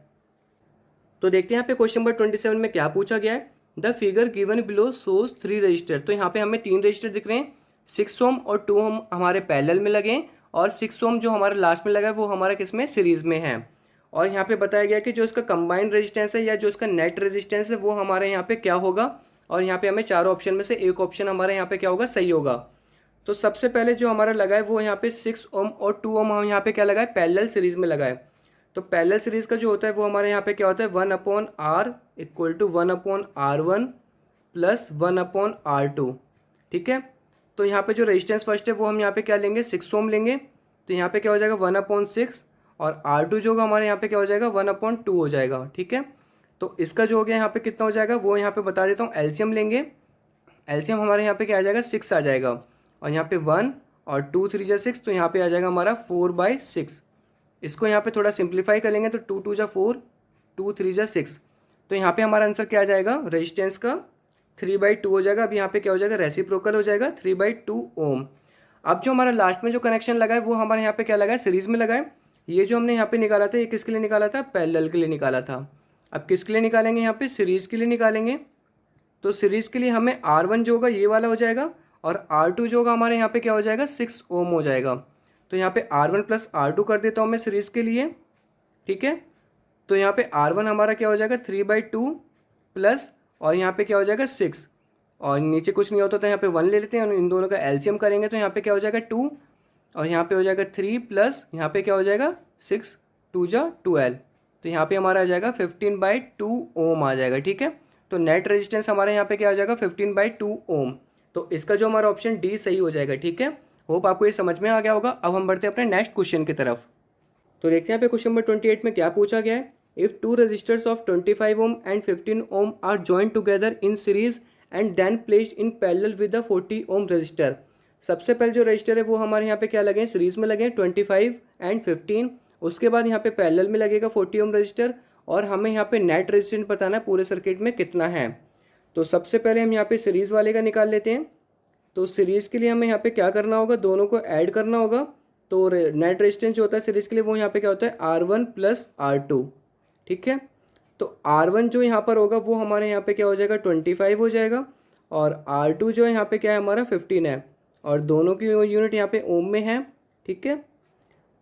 तो देखते हैं यहाँ पे क्वेश्चन नंबर 27 में क्या पूछा गया है। The figure given below shows 3 register. तो यहाँ पे हमें 3 रजिस्टर दिख रहे हैं, 6 ओम और 2 ओम हमारे पैरेलल में लगे हैं, और 6 ओम जो हमारे लास्ट में लगा है वो हमारा किसमें सीरीज में है। और यहाँ पे बताया गया कि जो इसका कंबाइंड रेजिस्टेंस है या जो इसका नेट रेजिस्टेंस है वो हमारे यहाँ पे क्या होगा, और यहाँ पे हमें चारों ऑप्शन में से एक ऑप्शन हमारे यहाँ पे क्या होगा सही होगा। तो सबसे पहले जो हमारा लगा है वो यहाँ पे 6 ओम और 2 ओम हम यहाँ पे क्या लगा है पैरेलल सीरीज में लगा है। तो पैरेलल सीरीज का जो होता है वो हमारे यहाँ पे क्या होता है 1/r equal to 1/r1 plus 1/r2। ठीक है, तो यहाँ पे जो रेजिस्टेंस फर्स्ट है वो हम यहाँ पे क्या लेंगे 6 ओम लेंगे, तो यहाँ पे क्या हो जाएगा 1/6, और R2 जो होगा हमारे यहाँ पे क्या हो जाएगा 1/2 हो जाएगा। ठीक है, तो इसका जो हो गया यहाँ पे कितना हो जाएगा वो यहाँ पे बता देता हूँ। एलसीएम लेंगे, एलसीएम हमारे यहाँ पे क्या आ जाएगा 6 आ जाएगा, और यहाँ पे 1 और 2 3 जा 6, तो यहाँ पे आ जाएगा हमारा 4/6। इसको यहाँ पे थोड़ा सिंप्लीफाई कर लेंगे तो 2 2 जा 4, 2 3 जा 6, तो यहाँ पे हमारा आंसर क्या आ जाएगा रेजिस्टेंस का 3/2 हो जाएगा। अब यहाँ पे क्या हो जाएगा रेसिप्रोकल हो जाएगा 3/2 ओम। अब जो हमारा लास्ट में जो कनेक्शन लगा है वो हमारे यहाँ पे क्या लगा है सीरीज में लगा है। ये जो हमने यहाँ पे निकाला था ये किसके लिए निकाला था पैरेलल के लिए निकाला था। अब किसके लिए निकालेंगे यहाँ पे सीरीज के लिए निकालेंगे। तो सीरीज के लिए हमें R1 जो होगा ये वाला हो जाएगा, और R2 जो होगा हमारे यहाँ पे क्या हो जाएगा 6 ओम हो जाएगा। तो यहाँ पे R1 प्लस R2 कर देता हूँ मैं सीरीज के लिए। ठीक है, तो यहाँ पे R1 हमारा क्या हो जाएगा 3/2 प्लस, और यहाँ पे क्या हो जाएगा 6, और नीचे कुछ नहीं होता तो यहाँ पे 1 ले लेते हैं, और इन दोनों का एलसीएम करेंगे तो यहाँ पे क्या हो जाएगा 2, और यहाँ पे हो जाएगा 3 प्लस यहाँ पे क्या हो जाएगा 6, 2 जा 12, तो यहाँ पे हमारा आ जाएगा 15/2 ओम आ जाएगा। ठीक है, तो नेट रेजिस्टेंस हमारे यहाँ पे क्या हो जाएगा 15/2 ओम। तो इसका जो हमारा ऑप्शन डी सही हो जाएगा। ठीक है, होप आपको ये समझ में आ गया होगा। अब हम बढ़ते हैं अपने नेक्स्ट क्वेश्चन की तरफ। तो देखते हैं यहाँ पे क्वेश्चन नंबर 28 में क्या पूछा गया है। If 2 resistors of 25 ohm and 15 ohm are joined together in series and then placed in parallel with the 40 ohm resistor. सबसे पहले जो रजिस्टर है वो हमारे यहाँ पे क्या लगे हैं सीरीज में लगे हैं 25 एंड 15, उसके बाद यहाँ पे पैरेलल में लगेगा 40 ओम रजिस्टर, और हमें यहाँ पे नेट रेजिस्टेंस बताना है पूरे सर्किट में कितना है। तो सबसे पहले हम यहाँ पे सीरीज वाले का निकाल लेते हैं। तो सीरीज़ के लिए हमें यहाँ पे क्या करना होगा दोनों को ऐड करना होगा। तो नेट रेजिस्टेंस जो होता है सीरीज़ के लिए वो यहाँ पे क्या होता है R1 प्लस R2। ठीक है, तो R1 जो यहाँ पर होगा वो हमारे यहाँ पे क्या हो जाएगा 25 हो जाएगा, और R2 जो है यहाँ पे क्या है हमारा 15 है, और दोनों की यूनिट यहाँ पे ओम में है। ठीक है,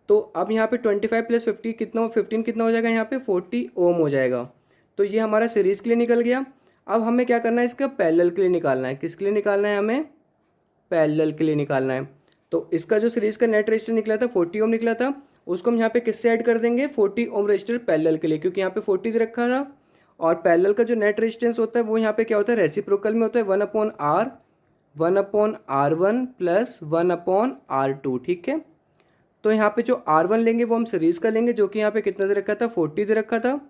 तो अब यहाँ पे 25 प्लस 50 कितना 15 कितना हो जाएगा यहाँ पे 40 ओम हो जाएगा। तो ये हमारा सीरीज़ के लिए निकल गया। अब हमें क्या करना है इसका पैरेलल के लिए निकालना है। किसके लिए निकालना है हमें पैरेलल के लिए निकालना है। तो इसका जो सीरीज का नेट रेजिस्टर निकला था 40 ओम निकला था, उसको हम यहाँ पे किससे ऐड कर देंगे 40 ओम रेजिस्टर पैरेलल के लिए, क्योंकि यहाँ पे 40 दे रखा था। और पैरेलल का जो नेट रेजिस्टेंस होता है वो यहाँ पे क्या होता है रेसिप्रोकल में होता है 1/r 1/r1 प्लस 1/r2। ठीक है, तो यहाँ पे जो R1 लेंगे वो हम सीरीज का लेंगे, जो कि यहाँ पे कितना दे रखा था 40 दे रखा था,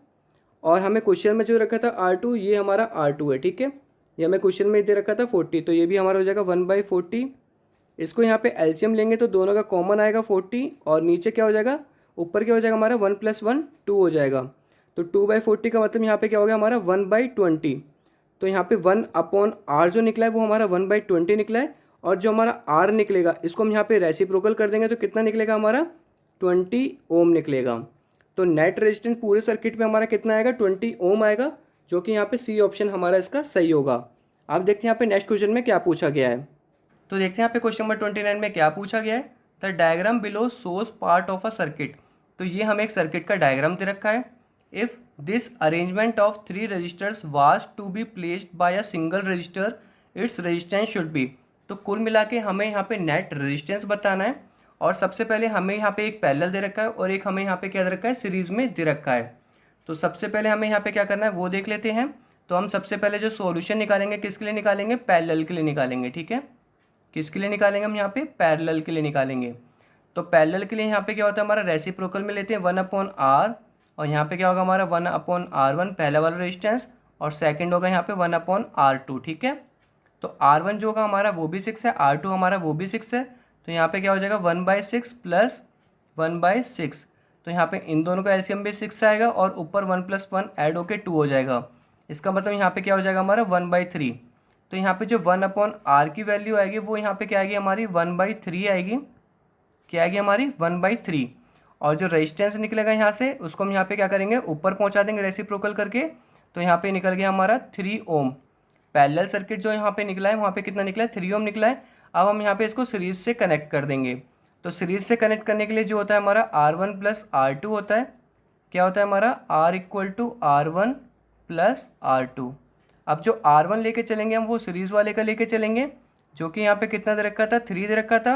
और हमें क्वेश्चन में जो रखा था R2 ये हमारा R2 है। ठीक है, ये हमें क्वेश्चन में दे रखा था 40, तो ये भी हमारा हो जाएगा 1/40। इसको यहाँ पे एलसीएम लेंगे तो दोनों का कॉमन आएगा 40, और नीचे क्या हो जाएगा ऊपर क्या हो जाएगा हमारा 1 + 1 2 हो जाएगा। तो 2/40 का मतलब यहाँ पे क्या हो गया हमारा 1/20। तो यहाँ पे 1/r जो निकला है वो हमारा 1/20 निकला है, और जो हमारा r निकलेगा इसको हम यहाँ पे रेसिप्रोकल कर देंगे तो कितना निकलेगा हमारा 20 ओम निकलेगा। तो नेट रेजिस्टेंस पूरे सर्किट में हमारा कितना आएगा 20 ओम आएगा, जो कि यहाँ पे सी ऑप्शन हमारा इसका सही होगा। अब देखते हैं यहाँ पे नेक्स्ट क्वेश्चन में क्या पूछा गया है। तो देखते हैं यहाँ पे क्वेश्चन नंबर 29 में क्या पूछा गया है। The diagram below shows part of a circuit. तो ये हमें एक सर्किट का डायग्राम दे रखा है। If this arrangement of 3 resistors was to be placed by a single resistor its resistance should be. तो कुल मिला के हमें यहाँ पे नेट रेजिस्टेंस बताना है, और सबसे पहले हमें यहाँ पे एक पैरेलल दे रखा है और एक हमें यहाँ पे क्या दे रखा है सीरीज में दे रखा है। तो सबसे पहले हमें यहाँ पे क्या करना है वो देख लेते हैं। तो हम सबसे पहले जो सॉल्यूशन निकालेंगे किसके लिए निकालेंगे पैरेलल के लिए निकालेंगे। ठीक है, किसके लिए निकालेंगे हम यहाँ पे पैरेलल के लिए निकालेंगे। तो पैरेलल के लिए यहाँ पे क्या होता है हमारा रेसिप्रोकल में लेते हैं 1/r, और यहाँ पे क्या होगा हमारा 1/r1 पहला वाला रेजिस्टेंस, और सेकंड होगा यहाँ पे 1/r2। ठीक है, तो R1 जो होगा हमारा वो भी 6 है, R2 हमारा वो भी 6 है, तो यहाँ पे क्या हो जाएगा 1/6 प्लस 1/6। तो यहाँ पे इन दोनों का एलसीएम भी 6 आएगा और ऊपर 1 + 1 ऐड होके 2 हो जाएगा। इसका मतलब यहाँ पे क्या हो जाएगा हमारा 1/3। तो यहाँ पे जो 1/r की वैल्यू आएगी वो यहाँ पे क्या आएगी हमारी 1/3 आएगी। क्या आएगी हमारी 1/3। और जो रेजिस्टेंस निकलेगा यहाँ से उसको हम यहाँ पे क्या करेंगे ऊपर पहुँचा देंगे रेसिप्रोकल करके। तो यहाँ पे निकल गया हमारा 3 ओम। पैरेलल सर्किट जो यहाँ पे निकला है वहाँ पे कितना निकला है 3 ओम निकला है। अब हम यहाँ पे इसको सीरीज से कनेक्ट कर देंगे। तो सीरीज से कनेक्ट करने के लिए जो होता है हमारा R1 + R2 होता है। क्या होता है हमारा R = R1 + R2। अब जो R1 लेके चलेंगे हम वो सीरीज वाले का लेके चलेंगे, जो कि यहाँ पे कितना दे रखा था 3 दे रखा था,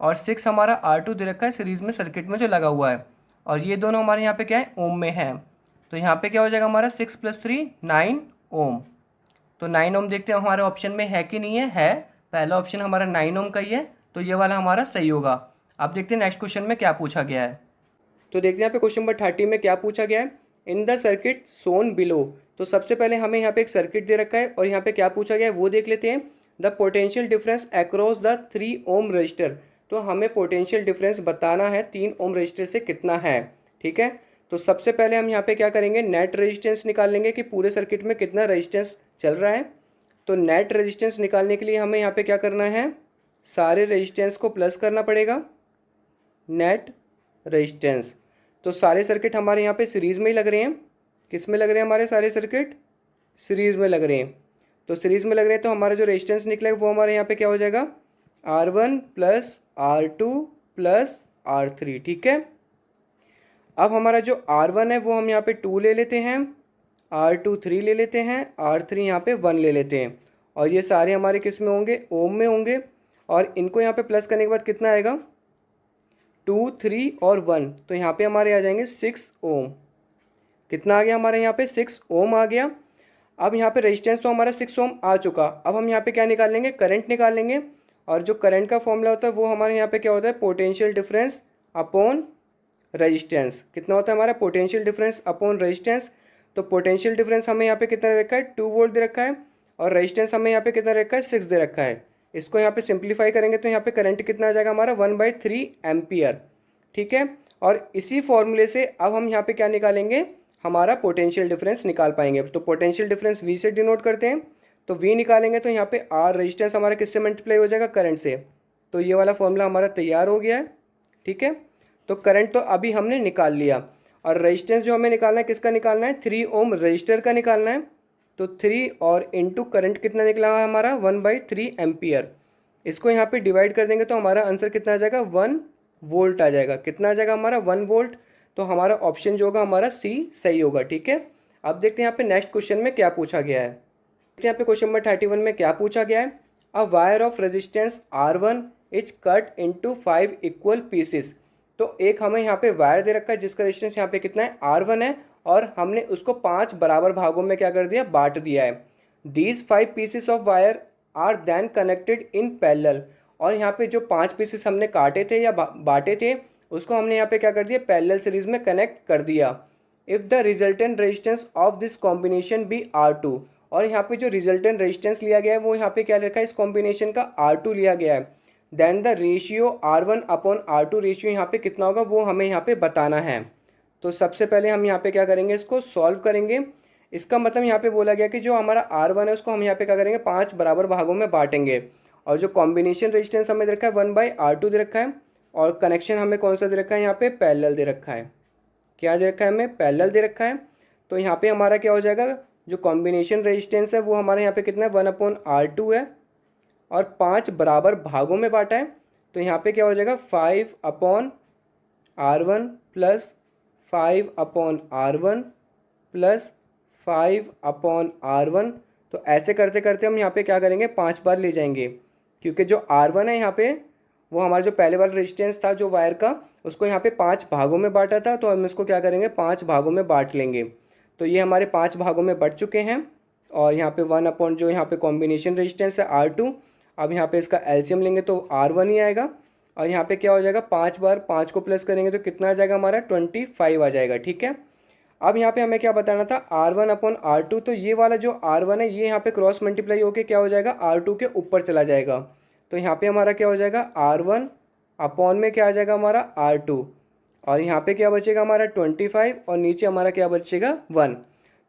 और 6 हमारा R2 दे रखा है सीरीज में सर्किट में जो लगा हुआ है। और ये दोनों हमारे यहाँ पे क्या है ओम में है। तो यहाँ पे क्या हो जाएगा हमारा 6 + 3 9 ओम। तो 9 ओम देखते हैं हमारे ऑप्शन में है कि नहीं है। पहला ऑप्शन हमारा 9 ओम का ही है, तो ये वाला हमारा सही होगा। अब देखते हैं नेक्स्ट क्वेश्चन में क्या पूछा गया है। तो देखते हैं यहाँ पे क्वेश्चन नंबर 30 में क्या पूछा गया है। In the circuit Son below. तो सबसे पहले हमें यहाँ पे एक सर्किट दे रखा है और यहाँ पे क्या पूछा गया है वो देख लेते हैं। The potential difference across the 3 ohm resistor. तो हमें पोटेंशियल डिफरेंस बताना है 3 ओम रजिस्टर से कितना है। ठीक है, तो सबसे पहले हम यहाँ पे क्या करेंगे नेट रेजिस्टेंस निकाल लेंगे कि पूरे सर्किट में कितना रेजिस्टेंस चल रहा है। तो नेट रेजिस्टेंस निकालने के लिए हमें यहाँ पे क्या करना है सारे रेजिस्टेंस को प्लस करना पड़ेगा। नेट रेजिस्टेंस, तो सारे सर्किट हमारे यहाँ पे सीरीज़ में ही लग रहे हैं। किस में लग रहे हैं हमारे सारे सर्किट सीरीज़ में लग रहे हैं। तो सीरीज़ में लग रहे हैं तो हमारा जो रेजिस्टेंस निकलेगा वो हमारे यहाँ पे क्या हो जाएगा R1 + R2 + R3। ठीक है, अब हमारा जो R1 है वो हम यहाँ पे 2 ले लेते हैं, R2 3 ले लेते हैं, R3 यहाँ पे 1 ले लेते हैं। और ये सारे हमारे किस में होंगे ओम में होंगे। और इनको यहाँ पे प्लस करने के बाद कितना आएगा 2 3 और 1, तो यहाँ पे हमारे आ जाएंगे 6 ओम। कितना आ गया हमारे यहाँ पे 6 ओम आ गया। अब यहाँ पे रेजिस्टेंस तो हमारा 6 ओम आ चुका। अब हम यहाँ पे क्या निकाल लेंगे करंट निकाल लेंगे। और जो करंट का फॉर्मूला होता है वो हमारे यहाँ पे क्या होता है पोटेंशियल डिफरेंस अपॉन रेजिस्टेंस। कितना होता है हमारा पोटेंशियल डिफरेंस अपॉन रेजिस्टेंस। तो पोटेंशियल डिफरेंस हमें यहाँ पे कितना दे रखा है 2 वोल्ट दे रखा है, और रेजिस्टेंस हमें यहाँ पे कितना दे रखा है 6 दे रखा है। इसको यहाँ पे सिंप्लीफाई करेंगे तो यहाँ पे करंट कितना आ जाएगा हमारा 1/3 एम्पियर। ठीक है, और इसी फॉर्मूले से अब हम यहाँ पे क्या निकालेंगे हमारा पोटेंशियल डिफरेंस निकाल पाएंगे। तो पोटेंशियल डिफरेंस V से डिनोट करते हैं। तो V निकालेंगे तो यहाँ पे R रेजिस्टेंस हमारा किससे मल्टीप्लाई हो जाएगा करंट से। तो ये वाला फॉर्मूला हमारा तैयार हो गया है। ठीक है, तो करंट तो अभी हमने निकाल लिया, और रेजिस्टेंस जो हमें निकालना है किसका निकालना है 3 ओम रजिस्टर का निकालना है। तो 3 और इंटू करंट कितना निकला है हमारा 1/3 एम्पियर। इसको यहाँ पे डिवाइड कर देंगे तो हमारा आंसर कितना आ जाएगा 1 वोल्ट आ जाएगा। कितना आ जाएगा हमारा 1 वोल्ट। तो हमारा ऑप्शन जो होगा हमारा C सही होगा। ठीक है, अब देखते हैं यहाँ पे नेक्स्ट क्वेश्चन में क्या पूछा गया है। देखते हैं यहाँ पे क्वेश्चन नंबर 31 में क्या पूछा गया है। A wire of resistance R1 is cut into 5 equal pieces. तो एक हमें यहाँ पे वायर दे रखा है जिसका रेजिस्टेंस यहाँ पे कितना है R1 है, और हमने उसको 5 बराबर भागों में क्या कर दिया बांट दिया है। These 5 pieces of wire are then connected in parallel. और यहाँ पे जो 5 पीसेस हमने काटे थे या बांटे थे उसको हमने यहाँ पे क्या कर दिया पैरेलल सीरीज में कनेक्ट कर दिया। If the resultant resistance of this combination be R2। और यहाँ पे जो रिजल्टेंट रेजिस्टेंस लिया गया है वो यहाँ पे क्या लिखा है इस कॉम्बिनेशन का R2 लिया गया है। Then the ratio R1/R2 ratio यहाँ पे कितना होगा वो हमें यहाँ पे बताना है। तो सबसे पहले हम यहाँ पे क्या करेंगे इसको सॉल्व करेंगे। इसका मतलब यहाँ पे बोला गया कि जो हमारा R1 है उसको हम यहाँ पे क्या करेंगे 5 बराबर भागों में बांटेंगे। और जो कॉम्बिनेशन रेजिस्टेंस हमें दे रखा है 1/R2 दे रखा है, और कनेक्शन हमें कौन सा दे रखा है यहाँ पे पैरेलल दे रखा है। क्या दे रखा है हमें पैरेलल दे रखा है। तो यहाँ पे हमारा क्या हो जाएगा जो कॉम्बिनेशन रेजिस्टेंस है वो हमारे यहाँ पे कितना है 1/R2 है, और 5 बराबर भागों में बांटा है। तो यहाँ पे क्या हो जाएगा 5/R1 + 5/R1 + 5/R1। तो ऐसे करते करते हम यहाँ पे क्या करेंगे 5 बार ले जाएंगे, क्योंकि जो R1 है यहाँ पे वो हमारा जो पहले वाला रेजिस्टेंस था जो वायर का उसको यहाँ पे 5 भागों में बांटा था। तो हम इसको क्या करेंगे 5 भागों में बांट लेंगे। तो ये हमारे 5 भागों में बढ़ चुके हैं, और यहाँ पे 1 जो यहाँ पे कॉम्बिनेशन रेजिस्टेंस है R2। अब यहाँ पे इसका एलसीएम लेंगे तो R1 ही आएगा, और यहाँ पे क्या हो जाएगा 5 बार 5 को प्लस करेंगे तो कितना आ जाएगा हमारा 25 आ जाएगा। ठीक है, अब यहाँ पे हमें क्या बताना था, R1 अपॉन R2, तो ये वाला जो R1 है ये यहाँ पे क्रॉस मल्टीप्लाई होके क्या हो जाएगा, R2 के ऊपर चला जाएगा। तो यहाँ पे हमारा क्या हो जाएगा, R1 अपॉन में क्या आ जाएगा हमारा R2, और यहाँ पे क्या बचेगा हमारा 25, और नीचे हमारा क्या बचेगा 1।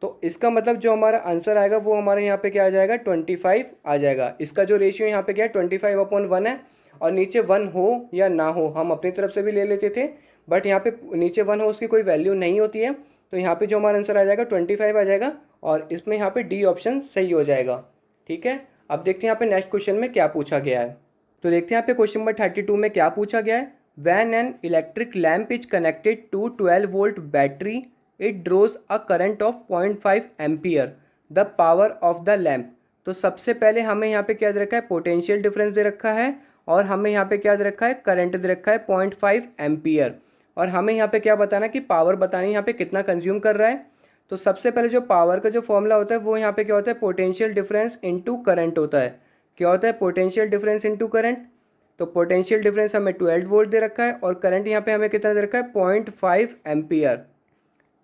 तो इसका मतलब जो हमारा आंसर आएगा वो हमारे यहाँ पे क्या आ जाएगा 25 आ जाएगा। इसका जो रेशियो यहाँ पे क्या है 25/1 है, और नीचे 1 हो या ना हो हम अपनी तरफ से भी ले लेते थे, बट यहाँ पे नीचे 1 हो उसकी कोई वैल्यू नहीं होती है। तो यहाँ पे जो हमारा आंसर आ जाएगा 25 आ जाएगा, और इसमें यहाँ पे डी ऑप्शन सही हो जाएगा। ठीक है, अब देखते हैं यहाँ पे नेक्स्ट क्वेश्चन में क्या पूछा गया है। तो देखते हैं यहाँ पे क्वेश्चन नंबर 32 में क्या पूछा गया है। When an electric lamp is connected to 12-volt battery, it draws a current of 0.5 ampere. The power of the lamp। तो सबसे पहले हमें यहाँ पे क्या दे रखा है, पोटेंशियल डिफरेंस दे रखा है, और हमें यहाँ पे क्या दे रखा है, करंट दे रखा है 0.5 एम्पियर, और हमें यहाँ पे क्या बताना है कि पावर बतानी है यहाँ पे कितना कंज्यूम कर रहा है। तो सबसे पहले जो पावर का जो फॉर्मूला होता है वो यहाँ पे क्या होता है, पोटेंशियल डिफरेंस इनटू करंट होता है। क्या होता है, पोटेंशियल डिफरेंस इनटू करंट। तो पोटेंशियल डिफरेंस हमें 12 वोल्ट दे रखा है, और करंट यहाँ पे हमें कितना दे रखा है 0.5 एम्पियर।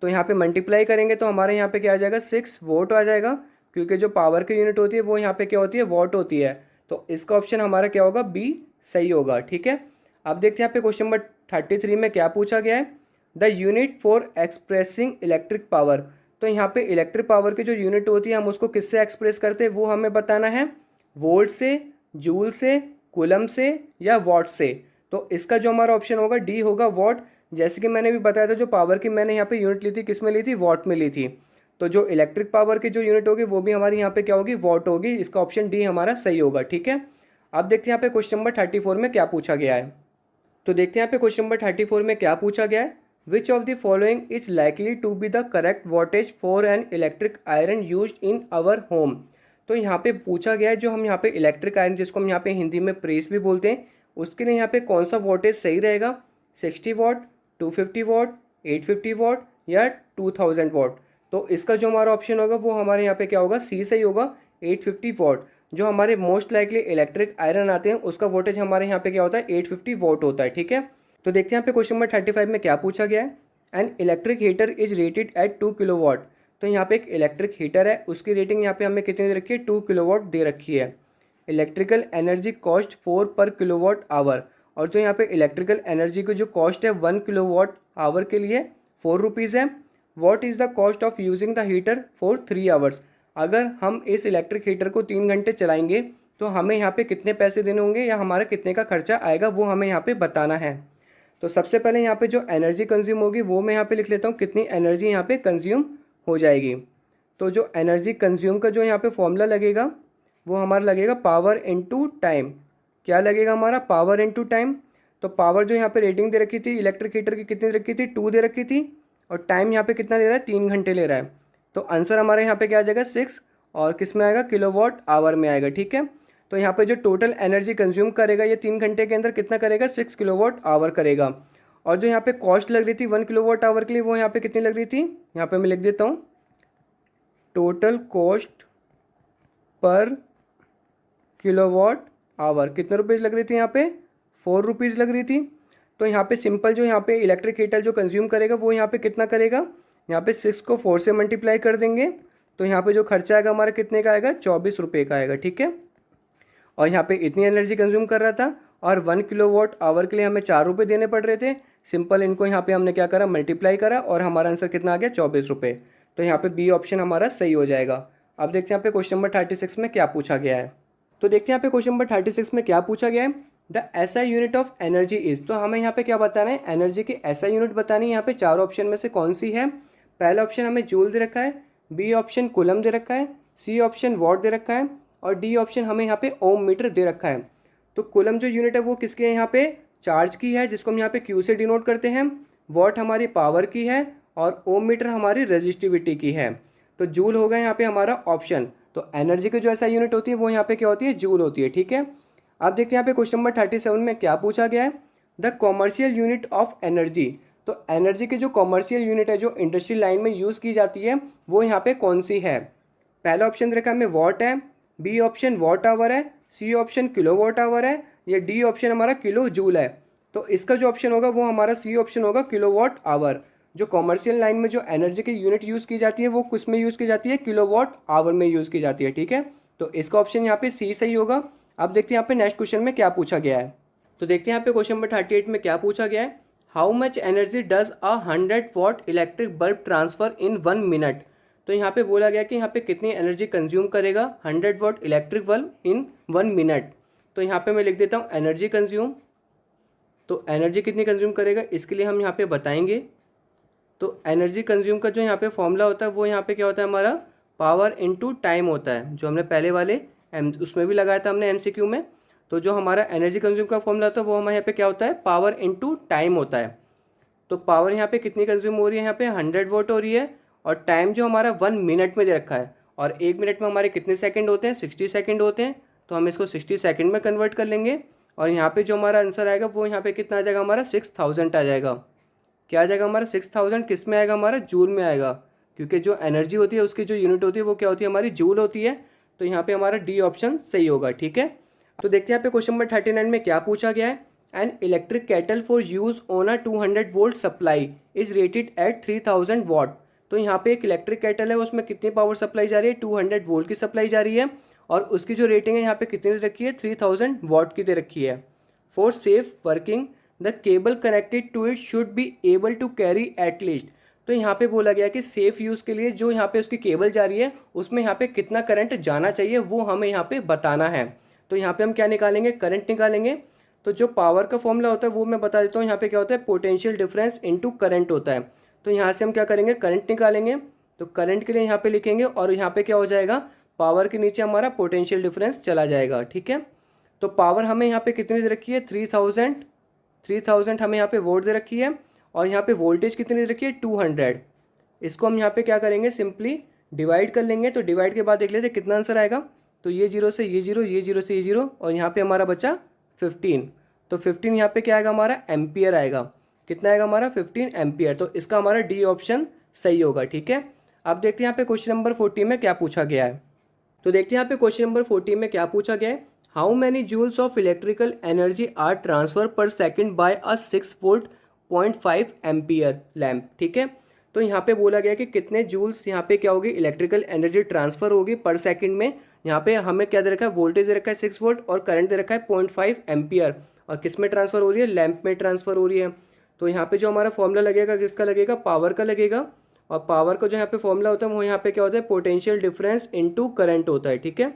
तो यहाँ पे मल्टीप्लाई करेंगे तो हमारे यहाँ पे क्या आ जाएगा 6 वोट आ जाएगा, क्योंकि जो पावर की यूनिट होती है वो यहाँ पे क्या होती है, वॉट होती है। तो इसका ऑप्शन हमारा क्या होगा, बी सही होगा। ठीक है, अब देखते हैं यहाँ पे क्वेश्चन नंबर 33 में क्या पूछा गया है। The unit for expressing electric power. तो यहाँ पे इलेक्ट्रिक पावर की जो यूनिट होती है हम उसको किससे एक्सप्रेस करते हैं वो हमें बताना है, वोल्ट से, जूल से, कूलम से, या वॉट से। तो इसका जो हमारा ऑप्शन होगा डी होगा, वॉट। जैसे कि मैंने भी बताया था जो पावर की मैंने यहाँ पे यूनिट ली थी किस में ली थी, वॉट में ली थी। तो जो इलेक्ट्रिक पावर की जो यूनिट होगी वो भी हमारी यहाँ पे क्या होगी, वॉट होगी। इसका ऑप्शन डी हमारा सही होगा। ठीक है, अब देखते हैं यहाँ पे क्वेश्चन नंबर 34 में क्या पूछा गया है। तो देखते हैं यहाँ पे क्वेश्चन नंबर 34 में क्या पूछा गया है। Which of the following is likely to be the correct voltage for an electric iron used in our home. तो यहाँ पे पूछा गया है जो हम यहाँ पे इलेक्ट्रिक आयरन जिसको हम यहाँ पे हिंदी में प्रेस भी बोलते हैं, उसके लिए यहाँ पे कौन सा वोल्टेज सही रहेगा, 60 वॉट, 250 वॉट, 850 वॉट, या 2000 वॉट। तो इसका जो हमारा ऑप्शन होगा वो हमारे यहाँ पे क्या होगा, सी सही होगा, 850 वॉट। जो हमारे मोस्ट लाइकली इलेक्ट्रिक आयरन आते हैं उसका वोल्टेज हमारे यहाँ पे क्या होता है, 850 वॉट होता है। ठीक है, तो देखते हैं यहाँ पे क्वेश्चन नंबर 35 में क्या पूछा गया है। An electric heater is rated eight 2 kilowatt. तो यहाँ पे एक इलेक्ट्रिक हीटर है, उसकी रेटिंग यहाँ पे हमें कितनी दे रखी है, 2 किलोवाट दे रखी है। इलेक्ट्रिकल एनर्जी कॉस्ट 4 पर किलोवाट आवर। और जो यहाँ पे इलेक्ट्रिकल एनर्जी की जो कॉस्ट है 1 किलोवाट आवर के लिए 4 रुपीज़ है। What is the cost of using the heater for 3 hours. अगर हम इस इलेक्ट्रिक हीटर को 3 घंटे चलाएंगे तो हमें यहाँ पे कितने पैसे देने होंगे या हमारा कितने का खर्चा आएगा वो हमें यहाँ पे बताना है। तो सबसे पहले यहाँ पे जो एनर्जी कंज्यूम होगी वो मैं यहाँ पे लिख लेता हूँ, कितनी एनर्जी यहाँ पे कंज्यूम हो जाएगी। तो जो एनर्जी कंज्यूम का जो यहाँ पे फॉर्मूला लगेगा वो हमारा लगेगा पावर इनटू टाइम। क्या लगेगा हमारा, पावर इनटू टाइम। तो पावर जो यहाँ पे रेटिंग दे रखी थी इलेक्ट्रिक हीटर की कितनी दे रखी थी, 2 दे रखी थी, और टाइम यहाँ पे कितना ले रहा है, 3 घंटे ले रहा है। तो आंसर हमारे यहाँ पे क्या आ जाएगा 6, और किस में आएगा, किलोवाट आवर में आएगा। ठीक है, तो यहाँ पे जो टोटल एनर्जी कंज्यूम करेगा ये 3 घंटे के अंदर कितना करेगा, 6 किलोवाट आवर करेगा। और जो यहाँ पे कॉस्ट लग रही थी 1 किलोवाट आवर के लिए वो यहाँ पे कितनी लग रही थी, यहाँ पे मैं लिख देता हूँ, total cost per kilowatt hour कितने रुपीज़ लग रही थी, यहाँ पे 4 रुपीज़ लग रही थी। तो यहाँ पे सिंपल जो यहाँ पे इलेक्ट्रिक हीटर जो कंज्यूम करेगा वो यहाँ पे कितना करेगा, यहाँ पे 6 को 4 से मल्टीप्लाई कर देंगे तो यहाँ पे जो खर्चा आएगा हमारा कितने का आएगा, 24 रुपये का आएगा। ठीक है, और यहाँ पे इतनी एनर्जी कंज्यूम कर रहा था, और 1 किलोवाट आवर के लिए हमें 4 रुपये देने पड़ रहे थे। सिंपल इनको यहाँ पे हमने क्या करा, मल्टीप्लाई करा, और हमारा आंसर कितना आ गया, 24 रुपये। तो यहाँ पे बी ऑप्शन हमारा सही हो जाएगा। अब देखते हैं यहाँ पे क्वेश्चन नंबर 36 में क्या पूछा गया है। तो देखते हैं यहाँ पे क्वेश्चन नंबर 36 में क्या पूछा गया है। The SI unit of energy is. तो हमें यहाँ पे क्या बताना है, एनर्जी की एसआई यूनिट बतानी है। यहाँ पे 4 ऑप्शन में से कौन सी है। पहला ऑप्शन हमें जूल दे रखा है, बी ऑप्शन कूलम दे रखा है, सी ऑप्शन वॉट दे रखा है, और डी ऑप्शन हमें यहाँ पे ओम मीटर दे रखा है। तो कूलम जो यूनिट है वो किसकी है, यहाँ पे चार्ज की है जिसको हम यहाँ पे क्यू से डिनोट करते हैं। वॉट हमारी पावर की है, और ओम मीटर हमारी रेजिस्टिविटी की है। तो जूल होगा यहाँ पे हमारा ऑप्शन। तो एनर्जी की जो ऐसा यूनिट होती है वो यहाँ पे क्या होती है, जूल होती है। ठीक है, अब देखते हैं यहाँ पे क्वेश्चन नंबर 37 में क्या पूछा गया है। The commercial unit of energy. तो एनर्जी की जो कॉमर्शियल यूनिट है जो इंडस्ट्रियल लाइन में यूज़ की जाती है वो यहाँ पे कौन सी है। पहला ऑप्शन देखा हमें वॉट है, बी ऑप्शन वॉट आवर है, C option kilowatt hour है, या डी ऑप्शन हमारा किलो जूल है। तो इसका जो ऑप्शन होगा वो हमारा सी ऑप्शन होगा, किलो वॉट आवर। जो कॉमर्शियल लाइन में जो एनर्जी की यूनिट यूज़ की जाती है वो किस में यूज़ की जाती है, किलोवाट आवर में यूज़ की जाती है। ठीक है, तो इसका ऑप्शन यहाँ पे सी सही होगा। अब देखते हैं यहाँ पे नेक्स्ट क्वेश्चन में क्या पूछा गया है। तो देखते हैं यहाँ पे क्वेश्चन नंबर 38 में क्या पूछा गया है। How much energy does a 100 what electric bulb transfer in 1 minute. तो यहाँ पे बोला गया कि यहाँ पे कितनी एनर्जी कंज्यूम करेगा 100 what electric bulb in 1 minute. तो यहाँ पे मैं लिख देता हूँ एनर्जी कंज्यूम। तो एनर्जी कितनी कंज्यूम करेगा इसके लिए हम यहाँ पे बताएंगे। तो एनर्जी कंज्यूम का जो यहाँ पे फॉर्मूला होता है वो यहाँ पे क्या होता है, हमारा पावर इनटू टाइम होता है, जो हमने पहले वाले उसमें भी लगाया था हमने एमसीक्यू में। तो जो हमारा एनर्जी कंज्यूम का फॉर्मूला होता है वो हमारे यहाँ पे क्या होता है, पावर इनटू टाइम होता है। तो पावर यहाँ पे कितनी कंज्यूम हो रही है, यहाँ पे 100 वॉट हो रही है, और टाइम जो हमारा 1 मिनट में दे रखा है, और 1 मिनट में हमारे कितने सेकंड होते हैं, 60 सेकंड होते हैं। तो हम इसको 60 सेकंड में कन्वर्ट कर लेंगे, और यहाँ पे जो हमारा आंसर आएगा वो यहाँ पे कितना आ जाएगा, हमारा 6000 आ जाएगा। क्या आ जाएगा हमारा 6000, किस में आएगा, हमारा जूल में आएगा, क्योंकि जो एनर्जी होती है उसकी जो यूनिट होती है वो क्या होती है, हमारी जूल होती है। तो यहाँ पे हमारा डी ऑप्शन सही होगा। ठीक है, तो देखते हैं यहाँ पे क्वेश्चन नंबर 39 में क्या पूछा गया है। An electric kettle for use on a 200 volt supply is rated eight 3000 what. तो यहाँ पे एक इलेक्ट्रिक केटल है, उसमें कितनी पावर सप्लाई जा रही है, 200 वोल्ट की सप्लाई जा रही है, और उसकी जो रेटिंग है यहाँ पे कितनी दे रखी है, 3000 वॉट की दे रखी है। For safe working the cable connected to it should be able to carry at least. तो यहाँ पे बोला गया कि सेफ यूज़ के लिए जो यहाँ पे उसकी केबल जा रही है उसमें यहाँ पे कितना करंट जाना चाहिए वो हमें यहाँ पे बताना है। तो यहाँ पे हम क्या निकालेंगे, करंट निकालेंगे। तो जो पावर का फॉर्मूला होता है वो मैं बता देता हूँ, यहाँ पे क्या होता है, पोटेंशियल डिफरेंस इनटू करंट होता है। तो यहाँ से हम क्या करेंगे, करंट निकालेंगे। तो करंट के लिए यहाँ पे लिखेंगे, और यहाँ पे क्या हो जाएगा, पावर के नीचे हमारा पोटेंशियल डिफरेंस चला जाएगा। ठीक है, तो पावर हमें यहाँ पे कितनी दे रखी है, 3000 हमें यहाँ पे वोल्ट दे रखी है, और यहाँ पे वोल्टेज कितनी दे रखी है, 200। इसको हम यहाँ पे क्या करेंगे, सिंपली डिवाइड कर लेंगे। तो डिवाइड के बाद देख लेते कितना आंसर आएगा। तो ये जीरो से ये जीरो, ये जीरो से ये जीरो, और यहाँ पे हमारा बचा 15। तो 15 यहाँ पे क्या आएगा, हमारा एम्पियर आएगा। कितना आएगा हमारा, 15 एम्पियर। तो इसका हमारा डी ऑप्शन सही होगा। ठीक है, अब देखते हैं यहाँ पे क्वेश्चन नंबर 40 में क्या पूछा गया है। तो देखते हैं यहाँ पे क्वेश्चन नंबर 40 में क्या पूछा गया है। How many joules of electrical energy are transfer per second by a 6 volt 0.5 ampere lamp. ठीक है, तो यहाँ पे बोला गया कि कितने जूल्स यहाँ पे क्या होगी, इलेक्ट्रिकल एनर्जी ट्रांसफर होगी पर सेकंड में। यहाँ पे हमें क्या दे रखा है, वोल्टेज दे रखा है 6 वोल्ट, और करंट दे रखा है 0.5 एम्पियर, और किस में ट्रांसफर हो रही है, लैम्प में ट्रांसफर हो रही है। तो यहाँ पे जो हमारा फॉर्मूला लगेगा किसका लगेगा, पावर का लगेगा, और पावर का जो यहाँ पे फॉर्मूला होता है वो यहाँ पे क्या होता है, पोटेंशियल डिफरेंस इनटू करंट होता है। ठीक है,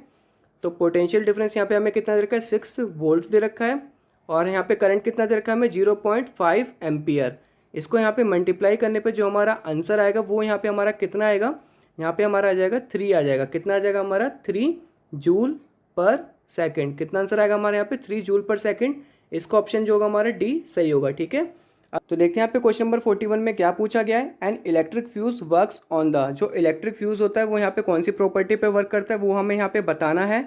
तो पोटेंशियल डिफरेंस यहाँ पे हमें कितना दे रखा है, 6 वोल्ट दे रखा है, और यहाँ पे करंट कितना दे रखा है हमें, 0.5 एम्पियर। इसको यहाँ पे मल्टीप्लाई करने पे जो हमारा आंसर आएगा वो यहाँ पे हमारा कितना आएगा, यहाँ पे हमारा आ जाएगा 3 आ जाएगा। कितना आ जाएगा हमारा, 3 जूल पर सेकंड। कितना आंसर आएगा हमारे यहाँ पे, 3 जूल पर सेकंड। इसका ऑप्शन जो होगा हमारा डी सही होगा। ठीक है, तो देखते हैं यहाँ पे क्वेश्चन नंबर 41 में क्या पूछा गया है। An electric fuse works on the, जो इलेक्ट्रिक फ्यूज होता है वो यहाँ पे कौन सी प्रॉपर्टी पे वर्क करता है वो हमें यहाँ पे बताना है।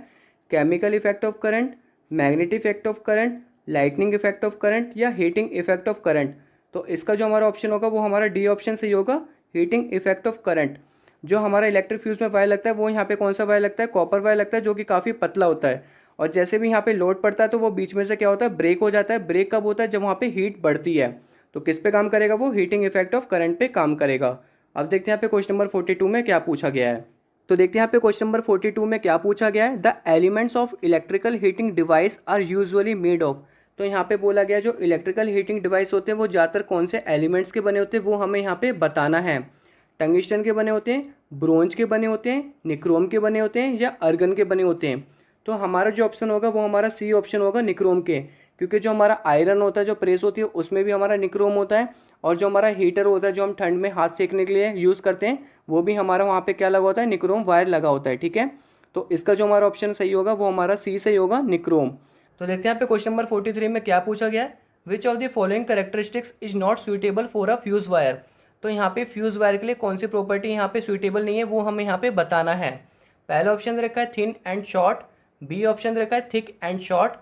Chemical effect of current, magnetic effect of current, lightning effect of current, या हीटिंग इफेक्ट ऑफ करंट। तो इसका जो हमारा ऑप्शन होगा वो हमारा डी ऑप्शन सही होगा, हीटिंग इफेक्ट ऑफ करंट। जो हमारा इलेक्ट्रिक फ्यूज में वायर लगता है वो यहाँ पे कौन सा वायर लगता है, कॉपर वायर लगता है, जो कि काफ़ी पतला होता है, और जैसे भी यहाँ पे लोड पड़ता है तो वो बीच में से क्या होता है, ब्रेक हो जाता है। ब्रेक कब होता है, जब वहाँ पे हीट बढ़ती है। तो किस पे काम करेगा वो, हीटिंग इफेक्ट ऑफ करंट पे काम करेगा। अब देखते हैं यहाँ पे क्वेश्चन नंबर 42 में क्या पूछा गया है। तो देखते हैं यहाँ पे क्वेश्चन नंबर 42 में क्या पूछा गया है। The elements of electrical heating device are usually made of. तो यहाँ पे बोला गया जो इलेक्ट्रिकल हीटिंग डिवाइस होते हैं वो ज़्यादातर कौन से एलिमेंट्स के बने होते हैं वो हमें यहाँ पे बताना है। टंगिस्टन के बने होते हैं, ब्रोंज के बने होते हैं, निक्रोम के बने होते हैं, या अर्गन के बने होते हैं। तो हमारा जो ऑप्शन होगा वो हमारा सी ऑप्शन होगा, निक्रोम के, क्योंकि जो हमारा आयरन होता है, जो प्रेस होती है उसमें भी हमारा निक्रोम होता है, और जो हमारा हीटर होता है जो हम ठंड में हाथ सेकने के लिए यूज़ करते हैं वो भी हमारा वहाँ पे क्या लगा होता है, निक्रोम वायर लगा होता है। ठीक है, तो इसका जो हमारा ऑप्शन सही होगा वो हमारा सी सही होगा, निक्रोम। तो देखते हैं यहाँ पे क्वेश्चन नंबर 43 में क्या पूछा गया है। Which of the following characteristics is not suitable for a fuse wire. तो यहाँ पे फ्यूज वायर के लिए कौन सी प्रॉपर्टी यहाँ पे सुइटेबल नहीं है वो हमें यहाँ पे बताना है। पहला ऑप्शन रखा है thin and short, B option रखा है thick and short,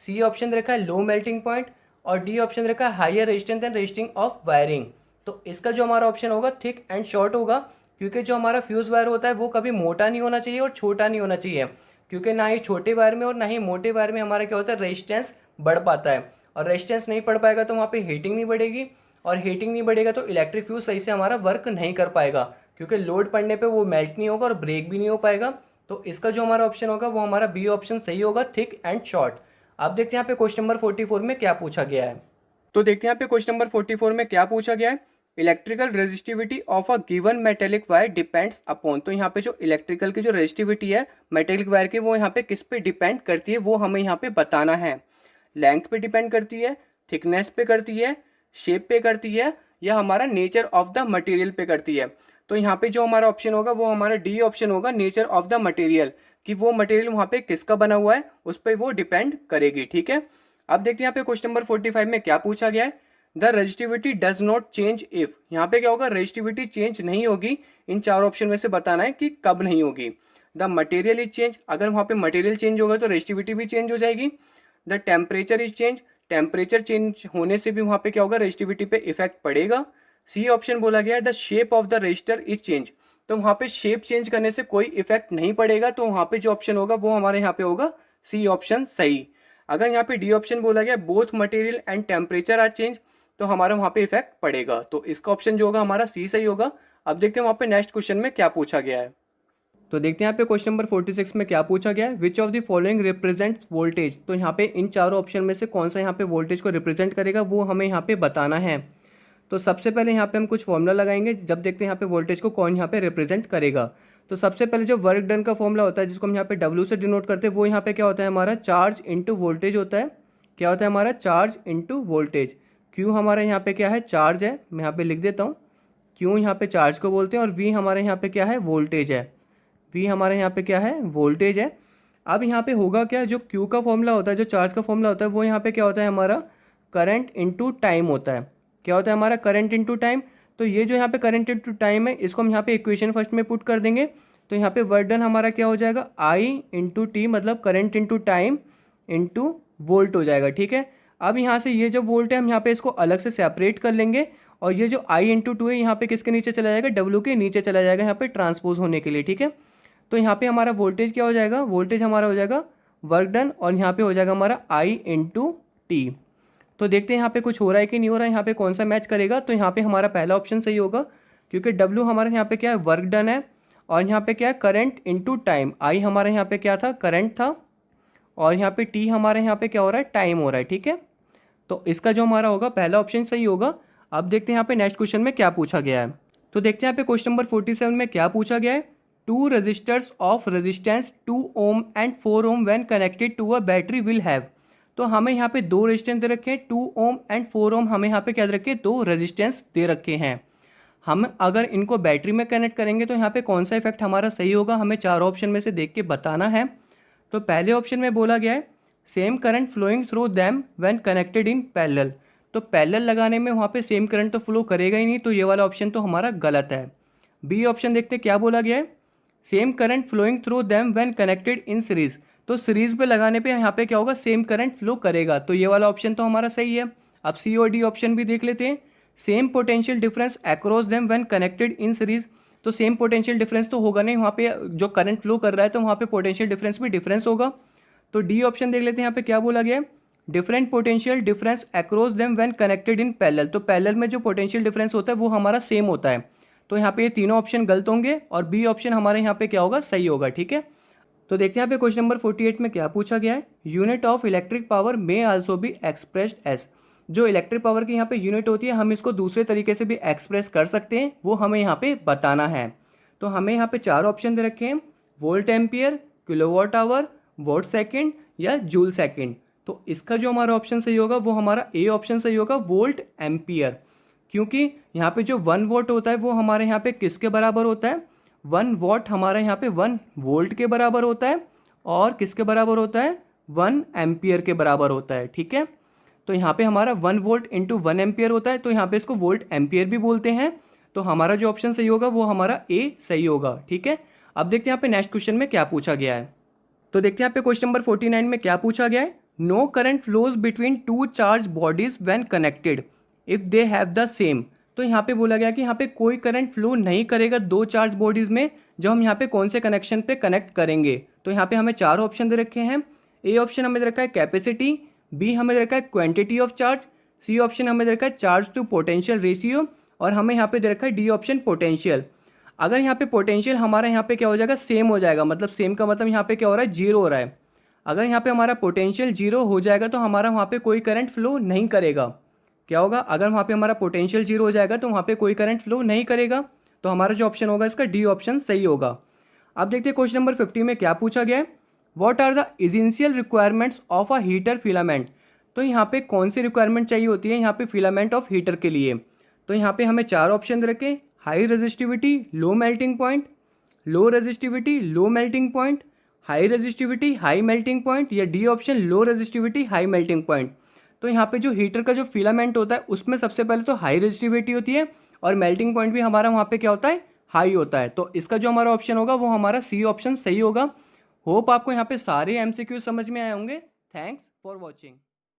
C option रखा है लो मेल्टिंग पॉइंट, और डी ऑप्शन रखा है higher resistance and resisting of wiring. तो इसका जो हमारा ऑप्शन होगा थिक एंड शॉर्ट होगा, क्योंकि जो हमारा फ्यूज वायर होता है वो कभी मोटा नहीं होना चाहिए और छोटा नहीं होना चाहिए, क्योंकि ना ही छोटे वायर में और ना ही मोटे वायर में हमारा क्या होता है, रेजिस्टेंस बढ़ पाता है, और रेजिस्टेंस नहीं बढ़ पाएगा तो वहाँ पे हीटिंग नहीं बढ़ेगी, और हीटिंग नहीं बढ़ेगा तो इलेक्ट्रिक फ्यूज सही से हमारा वर्क नहीं कर पाएगा, क्योंकि लोड पड़ने पे वो मेल्ट नहीं होगा और ब्रेक भी नहीं हो पाएगा। तो इसका जो हमारा ऑप्शन होगा वो हमारा बी ऑप्शन सही होगा, थिक एंड शॉर्ट। अब देखते हैं यहाँ पे क्वेश्चन नंबर 44 में क्या पूछा गया है। तो देखते हैं यहाँ पे क्वेश्चन नंबर 44 में क्या पूछा गया है। Electrical resistivity of a given metallic wire depends upon, तो यहाँ पे जो इलेक्ट्रिकल की जो रेजिस्टिविटी है मेटेलिक वायर की वो यहाँ पे किस पे डिपेंड करती है वो हमें यहाँ पे बताना है। लेंथ पे डिपेंड करती है, थिकनेस पे करती है, शेप पे करती है, या हमारा नेचर ऑफ द मटेरियल पे करती है। तो यहाँ पे जो हमारा ऑप्शन होगा वो हमारा डी ऑप्शन होगा, नेचर ऑफ द मटेरियल, कि वो मटेरियल वहाँ पे किसका बना हुआ है उस पर वो डिपेंड करेगी। ठीक है, अब देखते हैं यहाँ पे क्वेश्चन नंबर 45 में क्या पूछा गया है। The resistivity does not change if, यहाँ पे क्या होगा, रेजिस्टिविटी चेंज नहीं होगी। इन चार ऑप्शन में से बताना है कि कब नहीं होगी। द मटेरियल इज चेंज, अगर वहाँ पे मटेरियल चेंज होगा तो रेजिस्टिविटी भी चेंज हो जाएगी। The temperature is change, temperature change होने से भी वहाँ पे क्या होगा, रेजिस्टिविटी पे इफेक्ट पड़ेगा। सी ऑप्शन बोला गया है the shape of the register is change, तो वहाँ पे शेप चेंज करने से कोई इफेक्ट नहीं पड़ेगा। तो वहाँ पे जो ऑप्शन होगा वो हमारे यहाँ पे होगा सी ऑप्शन सही। अगर यहाँ पे डी ऑप्शन बोला गया both material and temperature are change, तो हमारा वहाँ पे इफेक्ट पड़ेगा। तो इसका ऑप्शन जो होगा हमारा सी सही होगा। अब देखते हैं वहाँ पे नेक्स्ट क्वेश्चन में क्या पूछा गया है। तो देखते हैं यहाँ पे क्वेश्चन नंबर 46 में क्या पूछा गया है। Which of the following represents voltage, तो यहाँ पे इन चारों ऑप्शन में से कौन सा यहाँ पे वोल्टेज को रिप्रेजेंट करेगा वो हमें यहाँ पे बताना है। तो सबसे पहले यहाँ पे हम कुछ फॉर्मूला लगाएंगे, जब देखते हैं यहाँ पे वोल्टेज को कौन यहाँ पे रिप्रेजेंट करेगा। तो सबसे पहले जो वर्क डन का फॉर्मूला होता है जिसको हम यहाँ पे W से डिनोट करते हैं, वो यहाँ पे क्या होता है हमारा चार्ज इंटू वोल्टेज होता है। क्या होता है हमारा चार्ज इंटू वोल्टेज। Q हमारा यहाँ पे क्या है, चार्ज है, मैं यहाँ पे लिख देता हूँ। Q यहाँ पे चार्ज को बोलते हैं और V हमारे यहाँ पे क्या है, वोल्टेज है। V हमारे यहाँ पे क्या है, वोल्टेज है। अब यहाँ पे होगा क्या, जो Q का फॉर्मूला होता है, जो चार्ज का फॉर्मूला होता है, वो यहाँ पे क्या होता है हमारा करंट इंटू टाइम होता है। क्या होता है हमारा करंट इंटू टाइम। तो ये जो यहाँ पे करंट इंटू टाइम है इसको हम यहाँ पे इक्वेशन फर्स्ट में पुट कर देंगे। तो यहाँ पे वर्क डन हमारा क्या हो जाएगा, I इंटू टी, मतलब current into time into volt हो जाएगा। ठीक है, अब यहाँ से ये जो वोल्ट है हम यहाँ पे इसको अलग से सेपरेट कर लेंगे, और ये जो I इंटू टू है यहाँ पे किसके नीचे चला जाएगा, W के नीचे चला जाएगा यहाँ पे ट्रांसपोज होने के लिए। ठीक है, तो यहाँ पे हमारा वोल्टेज क्या हो जाएगा, वोल्टेज हमारा हो जाएगा वर्क डन, और यहाँ पे हो जाएगा हमारा I इंटू टी। तो देखते हैं यहाँ पे कुछ हो रहा है कि नहीं हो रहा है, यहाँ पे कौन सा मैच करेगा। तो यहाँ पे हमारा पहला ऑप्शन सही होगा, क्योंकि W हमारे यहाँ पे क्या है, वर्क डन है, और यहाँ पे क्या है करंट इंटू टाइम। I हमारे यहाँ पे क्या था, करंट था, और यहाँ पे T हमारे यहाँ पे क्या हो रहा है, टाइम हो रहा है। ठीक है, तो इसका जो हमारा होगा पहला ऑप्शन सही होगा। अब देखते हैं यहाँ पे नेक्स्ट क्वेश्चन में क्या पूछा गया है। तो देखते हैं यहाँ पे क्वेश्चन नंबर 47 में क्या पूछा गया है। Two resistors of resistance 2 ohm and 4 ohm when connected to a battery will have, तो हमें यहाँ पे दो रेजिस्टेंस दे रखे हैं, 2 ओम एंड 4 ओम हमें यहाँ पे क्या दे रखे हैं, दो रेजिस्टेंस दे रखे हैं। हम अगर इनको बैटरी में कनेक्ट करेंगे तो यहाँ पे कौन सा इफेक्ट हमारा सही होगा, हमें चारों ऑप्शन में से देख के बताना है। तो पहले ऑप्शन में बोला गया है same current flowing through them when connected in parallel, तो पैरेलल लगाने में वहाँ पे सेम करंट तो फ्लो करेगा ही नहीं, तो ये वाला ऑप्शन तो हमारा गलत है। बी ऑप्शन देखते हैं क्या बोला गया है, same current flowing through them when connected in series, तो सीरीज पे लगाने पे यहाँ पे क्या होगा, सेम करंट फ्लो करेगा, तो ये वाला ऑप्शन तो हमारा सही है। अब सी और डी ऑप्शन भी देख लेते हैं। Same potential difference across them when connected in series, तो सेम पोटेंशियल डिफरेंस तो होगा नहीं, वहाँ पे जो करंट फ्लो कर रहा है तो वहाँ पे पोटेंशियल डिफरेंस भी डिफरेंस होगा। तो डी ऑप्शन देख लेते हैं, यहाँ पे क्या बोला गया है, different potential difference across them when connected in parallel, तो पैरेलल में जो पोटेंशियल डिफरेंस होता है वो हमारा सेम होता है। तो यहाँ पे ये तीनों ऑप्शन गलत होंगे और बी ऑप्शन हमारे यहाँ पे क्या होगा, सही होगा। ठीक है, तो देखते हैं यहाँ पे क्वेश्चन नंबर 48 में क्या पूछा गया है। Unit of electric power may also be expressed as, जो इलेक्ट्रिक पावर की यहाँ पे यूनिट होती है हम इसको दूसरे तरीके से भी एक्सप्रेस कर सकते हैं, वो हमें यहाँ पे बताना है। तो हमें यहाँ पे चार ऑप्शन दे रखे हैं, volt ampere, kilowatt hour, watt second या जूल सेकेंड। तो इसका जो हमारा ऑप्शन सही होगा वो हमारा ए ऑप्शन सही होगा, वोल्ट एम्पियर, क्योंकि यहाँ पे जो 1 वॉट होता है वो हमारे यहाँ पे किसके बराबर होता है, 1 वॉट हमारे यहाँ पे 1 वोल्ट के बराबर होता है, और किसके बराबर होता है, 1 एम्पियर के बराबर होता है। ठीक है, तो यहाँ पे हमारा 1 वोल्ट इंटू 1 एम्पियर होता है, तो यहाँ पे इसको वोल्ट एम्पियर भी बोलते हैं। तो हमारा जो ऑप्शन सही होगा वो हमारा ए सही होगा। ठीक है, अब देखते हैं यहाँ पे नेक्स्ट क्वेश्चन में क्या पूछा गया है। तो देखते हैं यहाँ पे क्वेश्चन नंबर 49 में क्या पूछा गया है। No current flows between two charge bodies when connected if they have the same, तो यहाँ पे बोला गया कि यहाँ पे कोई करंट फ्लो नहीं करेगा दो चार्ज बॉडीज में, जो हम यहाँ पे कौन से कनेक्शन पे कनेक्ट करेंगे। तो यहाँ पे हमें चार ऑप्शन दे रखे हैं। ए ऑप्शन हमें दे रखा है कैपेसिटी, बी हमें दे रखा है quantity of charge, C option हमें दे रखा है चार्ज टू पोटेंशियल रेशियो, और हमें यहाँ पे दे रखा है डी ऑप्शन पोटेंशियल। अगर यहाँ पे पोटेंशियल हमारा यहाँ पे क्या हो जाएगा, सेम हो जाएगा, मतलब सेम का मतलब यहाँ पे क्या हो रहा है, जीरो हो रहा है। अगर यहाँ पे हमारा पोटेंशियल जीरो हो जाएगा तो हमारा वहाँ पे कोई करंट फ्लो नहीं करेगा। क्या होगा, अगर वहाँ पे हमारा पोटेंशियल जीरो हो जाएगा तो वहाँ पे कोई करंट फ्लो नहीं करेगा। तो हमारा जो ऑप्शन होगा इसका डी ऑप्शन सही होगा। अब देखते हैं क्वेश्चन नंबर 50 में क्या पूछा गया है। What are the essential requirements of a heater filament. तो यहाँ पे कौन सी रिक्वायरमेंट चाहिए होती है यहाँ पे फिलामेंट ऑफ हीटर के लिए। तो यहाँ पे हमें चार ऑप्शन रखे, high resistivity, low melting point, low resistivity, low melting point, high resistivity, high melting point, या D option low resistivity, high melting point. तो यहाँ पे जो हीटर का जो फिलामेंट होता है उसमें सबसे पहले तो हाई रेजिस्टिविटी होती है, और मेल्टिंग पॉइंट भी हमारा वहाँ पे क्या होता है, हाई होता है। तो इसका जो हमारा ऑप्शन होगा वो हमारा सी ऑप्शन सही होगा। होप आपको यहाँ पे सारे एमसीक्यू समझ में आए होंगे। Thanks for watching.